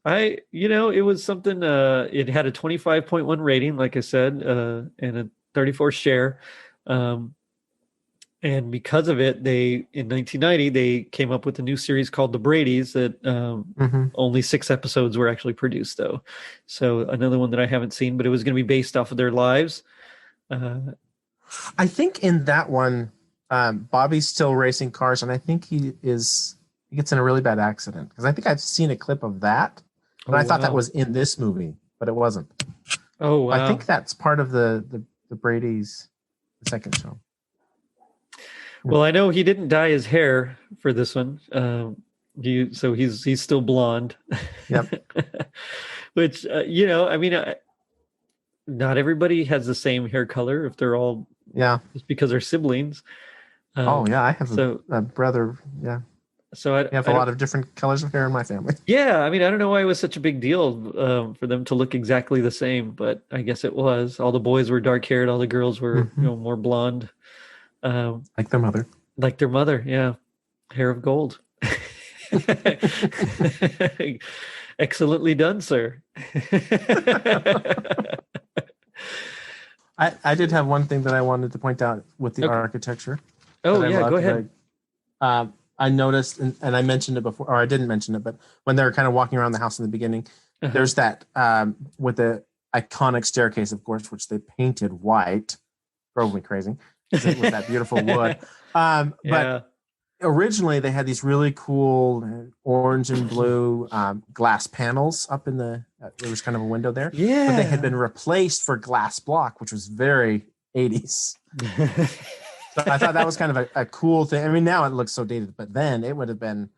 It was something, it had a 25.1 rating, like I said, and a 34 share. Um, and because of it, in 1990, they came up with a new series called The Bradys that Hmm. only 6 episodes were actually produced, though. So another one that I haven't seen, but it was going to be based off of their lives. Uh, I think in that one, Bobby's still racing cars, and I think he gets in a really bad accident because I think I've seen a clip of that, oh, and I thought that wow. was in this movie, but it wasn't. Oh, I wow. think that's part of the Brady's the second show. Well, I know he didn't dye his hair for this one. So he's still blonde. Yep. Which I mean, not everybody has the same hair color if they're all Yeah. just because they're siblings. Oh yeah, I have So a brother. Yeah, so we have I a don't. lot of different colors of hair in my family. Yeah, I mean, I don't know why it was such a big deal for them to look exactly the same, but I guess it was. All the boys were dark haired, all the girls were Hmm. more blonde, um, Like their mother. like their mother. Yeah, hair of gold. Excellently done, sir. I did have one thing that I wanted to point out with the Okay. architecture that Oh I yeah, go loved. ahead. I noticed, and I mentioned it before, or I didn't mention it, but when they're kind of walking around the house in the beginning, Uh-huh. there's that with the iconic staircase, of course, which they painted white. Drove me crazy because it was that beautiful wood. But Yeah. originally, they had these really cool orange and blue glass panels up in there was kind of a window there, but they had Yeah. been replaced for glass block, which was very 80s. So I thought that was kind of a cool thing. I mean, now it looks so dated, but then it would have been,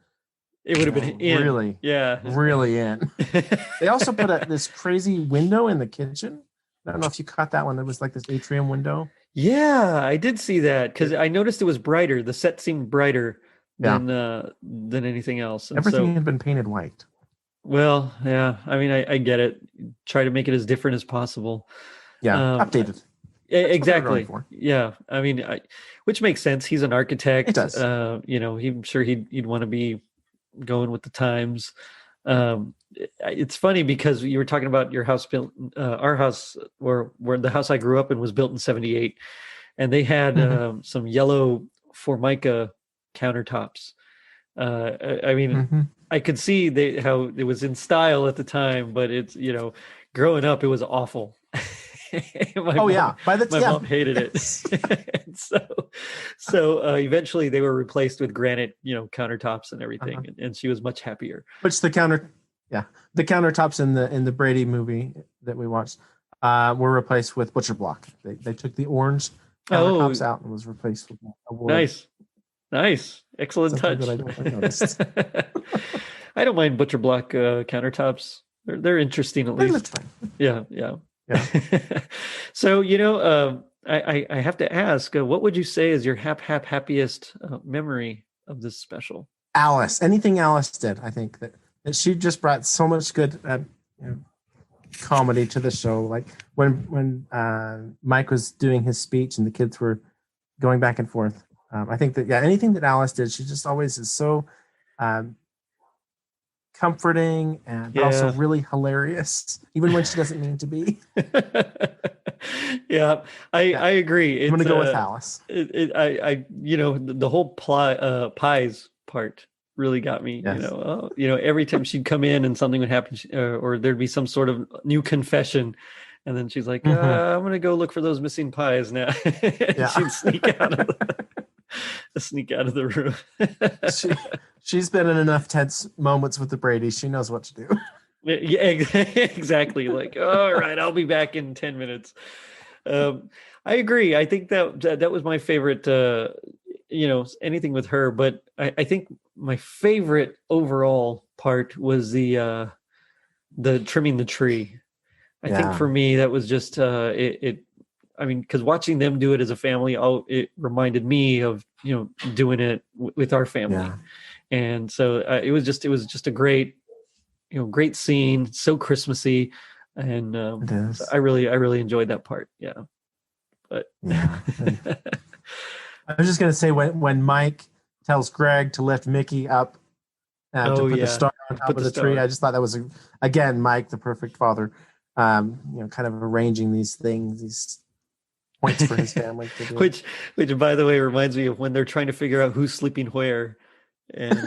It would have been in. really, Yeah. really in. They also put this crazy window in the kitchen. I don't know if you caught that one. It was like this atrium window. Yeah, I did see that because It, I noticed it was brighter. The set seemed brighter yeah, than anything else. And everything so, had been painted white. well, yeah, I mean, I get it. Try to make it as different as possible. Yeah, Um, updated. That's what they were going exactly. for. Yeah. I mean, which makes sense. He's an It architect. does. I'm sure he'd want to be going with the times. It's funny because you were talking about your house built, our house, where the house I grew up in was built in '78, and they had Hmm. some yellow Formica countertops. I mean, Hmm. I could see how it was in style at the time, but it's growing up, it was awful. my Oh mom, yeah, by the my yeah, mom hated yes. it, and so eventually they were replaced with granite, countertops and everything, Uh-huh. and she was much happier. Which yeah, the countertops in the Brady movie that we watched were replaced with butcher block. They took the orange countertops Oh, out and was replaced with a wood. nice, nice, excellent Something that touch. I don't think noticed. I don't mind butcher block countertops. They're interesting at They looked least. fine. Yeah, yeah. Yeah. So I have to ask, what would you say is your happiest memory of this special? Alice, anything Alice did, I think that she just brought so much good you know, comedy to the show. Like when Mike was doing his speech and the kids were going back and forth. I think that anything that Alice did, she just always is so um, comforting and but also Yeah. really hilarious, even when she doesn't mean to be. Yeah, Yeah, I agree. I'm It's gonna go with Alice. the whole pies part really got me. Yes. Every time she'd come in and something would happen, or there'd be some sort of new confession, and then she's like, Hmm. "I'm gonna go look for those missing pies now." And Yeah. she'd sneak out of the room. she she's been in enough tense moments with the Brady. She knows what to do. Yeah, exactly. Like, all right, I'll be back in 10 minutes. I agree. I think that was my favorite, anything with her. But I think my favorite overall part was the trimming the tree. I think Yeah. for me, that was just, I mean, because watching them do it as a family, it reminded me of doing it with our family, and so it was just a great great scene, so Christmassy, and so I really enjoyed that part. Yeah, but yeah. I was just gonna say when Mike tells Greg to lift Mickey up to put the star on top of the tree, I just thought that was again Mike, the perfect father, kind of arranging these things, these points for his family to do. which by the way reminds me of when they're trying to figure out who's sleeping where, and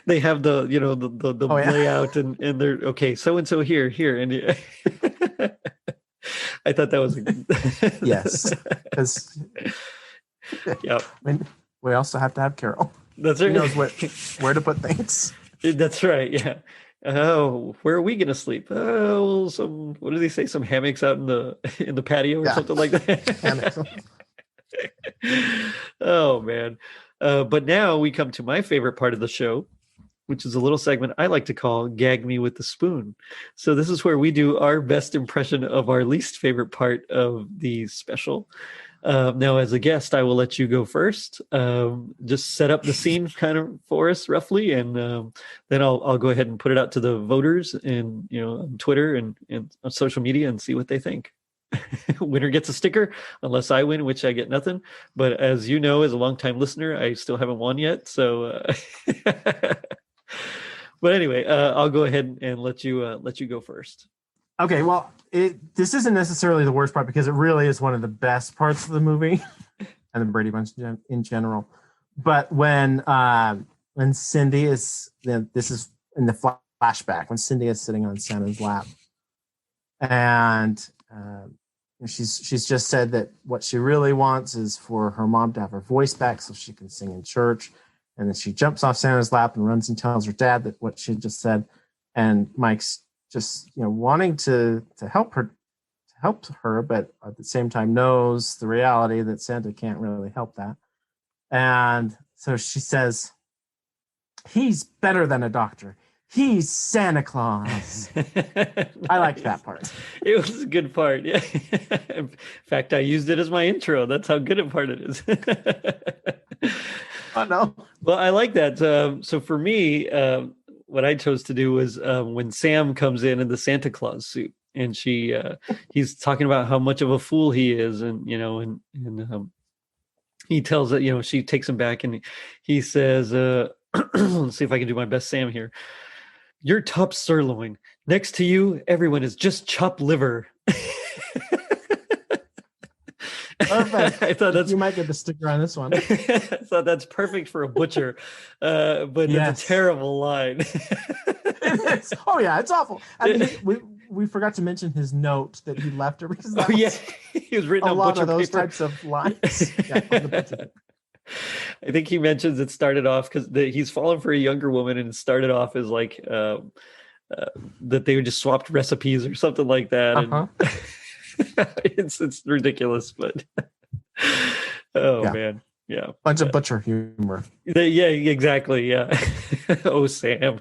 they have the layout, and they're okay, so and so here, and I thought that was yes, because yeah. We also have to have Carol. That's right. He knows where to put things. That's right. Yeah. Oh, where are we going to sleep? Oh, what do they say? Some hammocks out in the patio or something like that. Oh man. But now we come to my favorite part of the show, which is a little segment I like to call Gag Me with the Spoon. So this is where we do our best impression of our least favorite part of the special. Now, as a guest, I will let you go first. Just set up the scene kind of for us roughly, and then I'll go ahead and put it out to the voters and on Twitter and on social media and see what they think. Winner gets a sticker, unless I win, which I get nothing. But as you know, as a longtime listener, I still haven't won yet. So, but anyway, I'll go ahead and let you go first. Okay, well, this isn't necessarily the worst part because it really is one of the best parts of the movie and the Brady Bunch in general. But when Cindy is, this is in the flashback, when Cindy is sitting on Santa's lap, and she's just said that what she really wants is for her mom to have her voice back so she can sing in church. And then she jumps off Santa's lap and runs and tells her dad that what she just said. And Mike's just wanting to help her, but at the same time knows the reality that Santa can't really help that. And so she says, "He's better than a doctor. He's Santa Claus." I liked that part. It was a good part. Yeah. In fact, I used it as my intro. That's how good a part it is. I know. Well, I like that. So for me, what I chose to do was when Sam comes in the Santa Claus suit, and he's talking about how much of a fool he is, and he tells that she takes him back, and he says, let's see if I can do my best Sam here. "You're top sirloin. Next to you, everyone is just chopped liver." Perfect. You might get the sticker on this one. I thought that's perfect for a butcher, but it's a terrible line. It is. Oh yeah, it's awful. I mean, we forgot to mention his note that he left her because he was written a on lot butcher of those paper. types of lines. Yeah, on the butcher paper. I think he mentions it started off because he's fallen for a younger woman, and it started off as like that they would just swapped recipes or something like that. Uh-huh. And it's ridiculous, but man, yeah, bunch of butcher humor. Yeah, exactly. Yeah. Oh, Sam.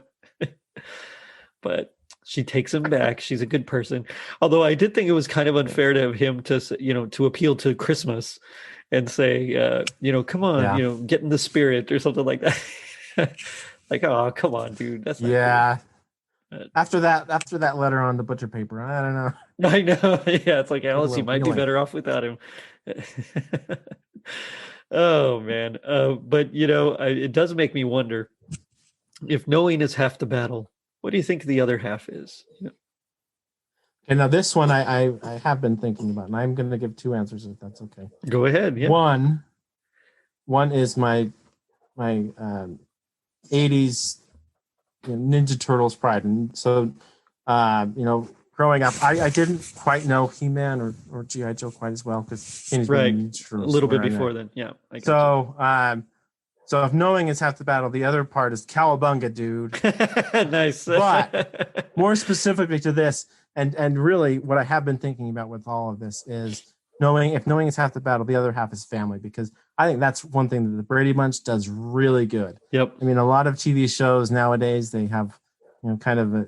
But she takes him back. She's a good person. Although I did think it was kind of unfair to him to appeal to Christmas and say, come on, get in the spirit or something like that. Like, oh, come on, dude. That's not cool. After that letter on the butcher paper, I don't know. I know. Yeah, it's like Alice, you might be better off without him. Oh man. But it does make me wonder, if knowing is half the battle, what do you think the other half is? And now this one I have been thinking about, and I'm going to give two answers if that's okay. Go ahead. Yeah. One is my 80s Ninja Turtles pride, and so growing up, I didn't quite know He-Man or G.I. Joe quite as well because right a little bit before then. Yeah. So if knowing is half the battle, the other part is cowabunga, dude. Nice. But more specifically to this, and really what I have been thinking about with all of this is if knowing is half the battle, the other half is family, because I think that's one thing that the Brady Bunch does really good. Yep. I mean, a lot of TV shows nowadays, they have, kind of a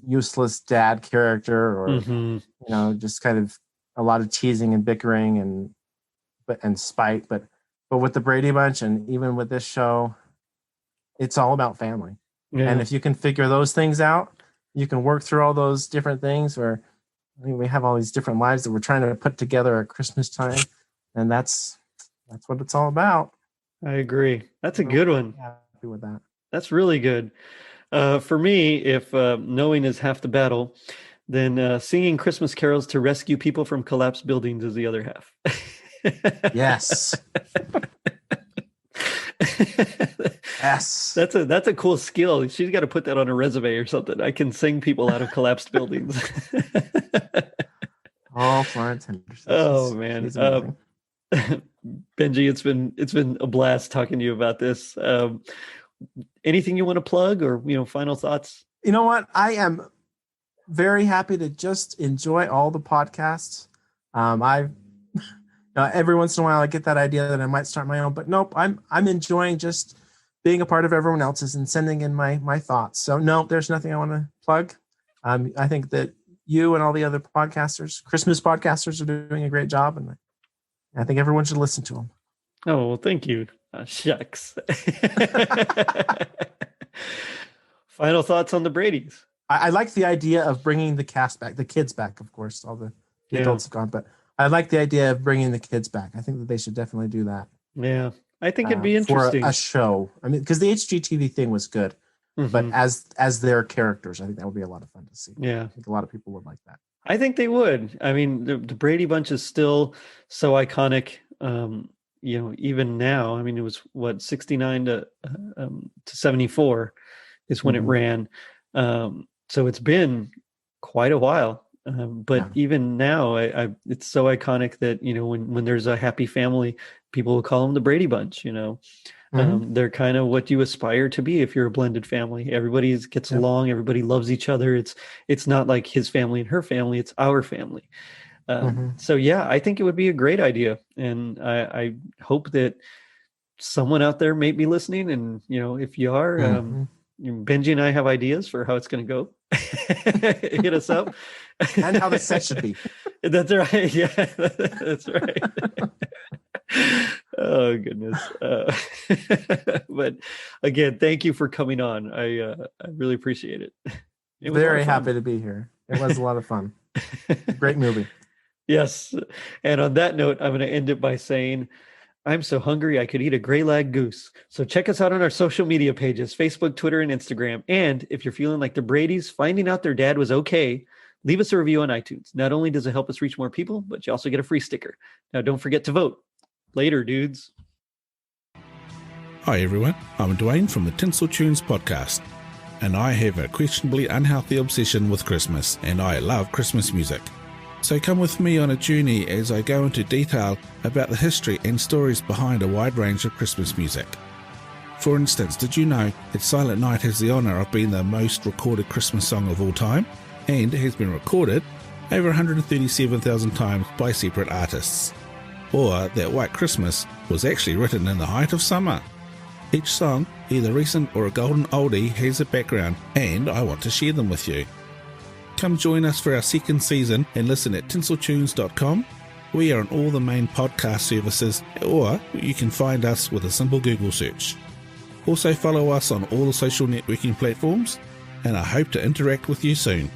useless dad character, or, just kind of a lot of teasing and bickering and spite, but with the Brady Bunch and even with this show, it's all about family. Yeah. And if you can figure those things out, you can work through all those different things. Or I mean, we have all these different lives that we're trying to put together at Christmas time, and that's what it's all about. I agree. That's a good one. Happy with that. That's really good. For me, if knowing is half the battle, then singing Christmas carols to rescue people from collapsed buildings is the other half. Yes. Yes. That's a cool skill. She's got to put that on her resume or something. I can sing people out of collapsed buildings. Oh, Florence Henderson. Oh man. Benji, it's been a blast talking to you about this. Anything you want to plug, or final thoughts? You know what? I am very happy to just enjoy all the podcasts. Every once in a while I get that idea that I might start my own, but nope, I'm enjoying just being a part of everyone else's and sending in my thoughts. So no, there's nothing I want to plug. I think that you and all the other Christmas podcasters, are doing a great job, and I think everyone should listen to them. Oh, well, thank you. Shucks. Final thoughts on the Bradys? I like the idea of bringing the cast back, the kids back, of course. All the adults have gone, but I like the idea of bringing the kids back. I think that they should definitely do that. Yeah, I think it'd be interesting. For a show. I mean, because the HGTV thing was good, but as their characters, I think that would be a lot of fun to see. Yeah. I think a lot of people would like that. I think they would. I mean, the Brady Bunch is still so iconic. Even now, I mean, it was 69 to 74 is when it ran. So it's been quite a while. But even now, it's so iconic that, when there's a happy family, people will call them the Brady Bunch, They're kind of what you aspire to be if you're a blended family. Everybody gets along. Everybody loves each other. It's not like his family and her family. It's our family. So yeah, I think it would be a great idea. And I hope that someone out there may be listening. And, if you are, Benji and I have ideas for how it's going to go. Hit us up. And how the set should be. That's right. Yeah, that's right. Oh, goodness. But again, thank you for coming on. I really appreciate it. Very happy to be here. It was a lot of fun. Great movie. Yes. And on that note, I'm going to end it by saying, I'm so hungry I could eat a gray lag goose. So check us out on our social media pages, Facebook, Twitter, and Instagram. And if you're feeling like the Bradys finding out their dad was okay, leave us a review on iTunes. Not only does it help us reach more people, but you also get a free sticker. Now, don't forget to vote. Later, dudes. Hi, everyone. I'm Dwayne from the Tinsel Tunes podcast, and I have a questionably unhealthy obsession with Christmas, and I love Christmas music. So come with me on a journey as I go into detail about the history and stories behind a wide range of Christmas music. For instance, did you know that Silent Night has the honour of being the most recorded Christmas song of all time, and has been recorded over 137,000 times by separate artists? Or that White Christmas was actually written in the height of summer? Each song, either recent or a golden oldie, has a background, and I want to share them with you. Come join us for our second season and listen at tinseltunes.com. We are on all the main podcast services, or you can find us with a simple Google search. Also follow us on all the social networking platforms, and I hope to interact with you soon.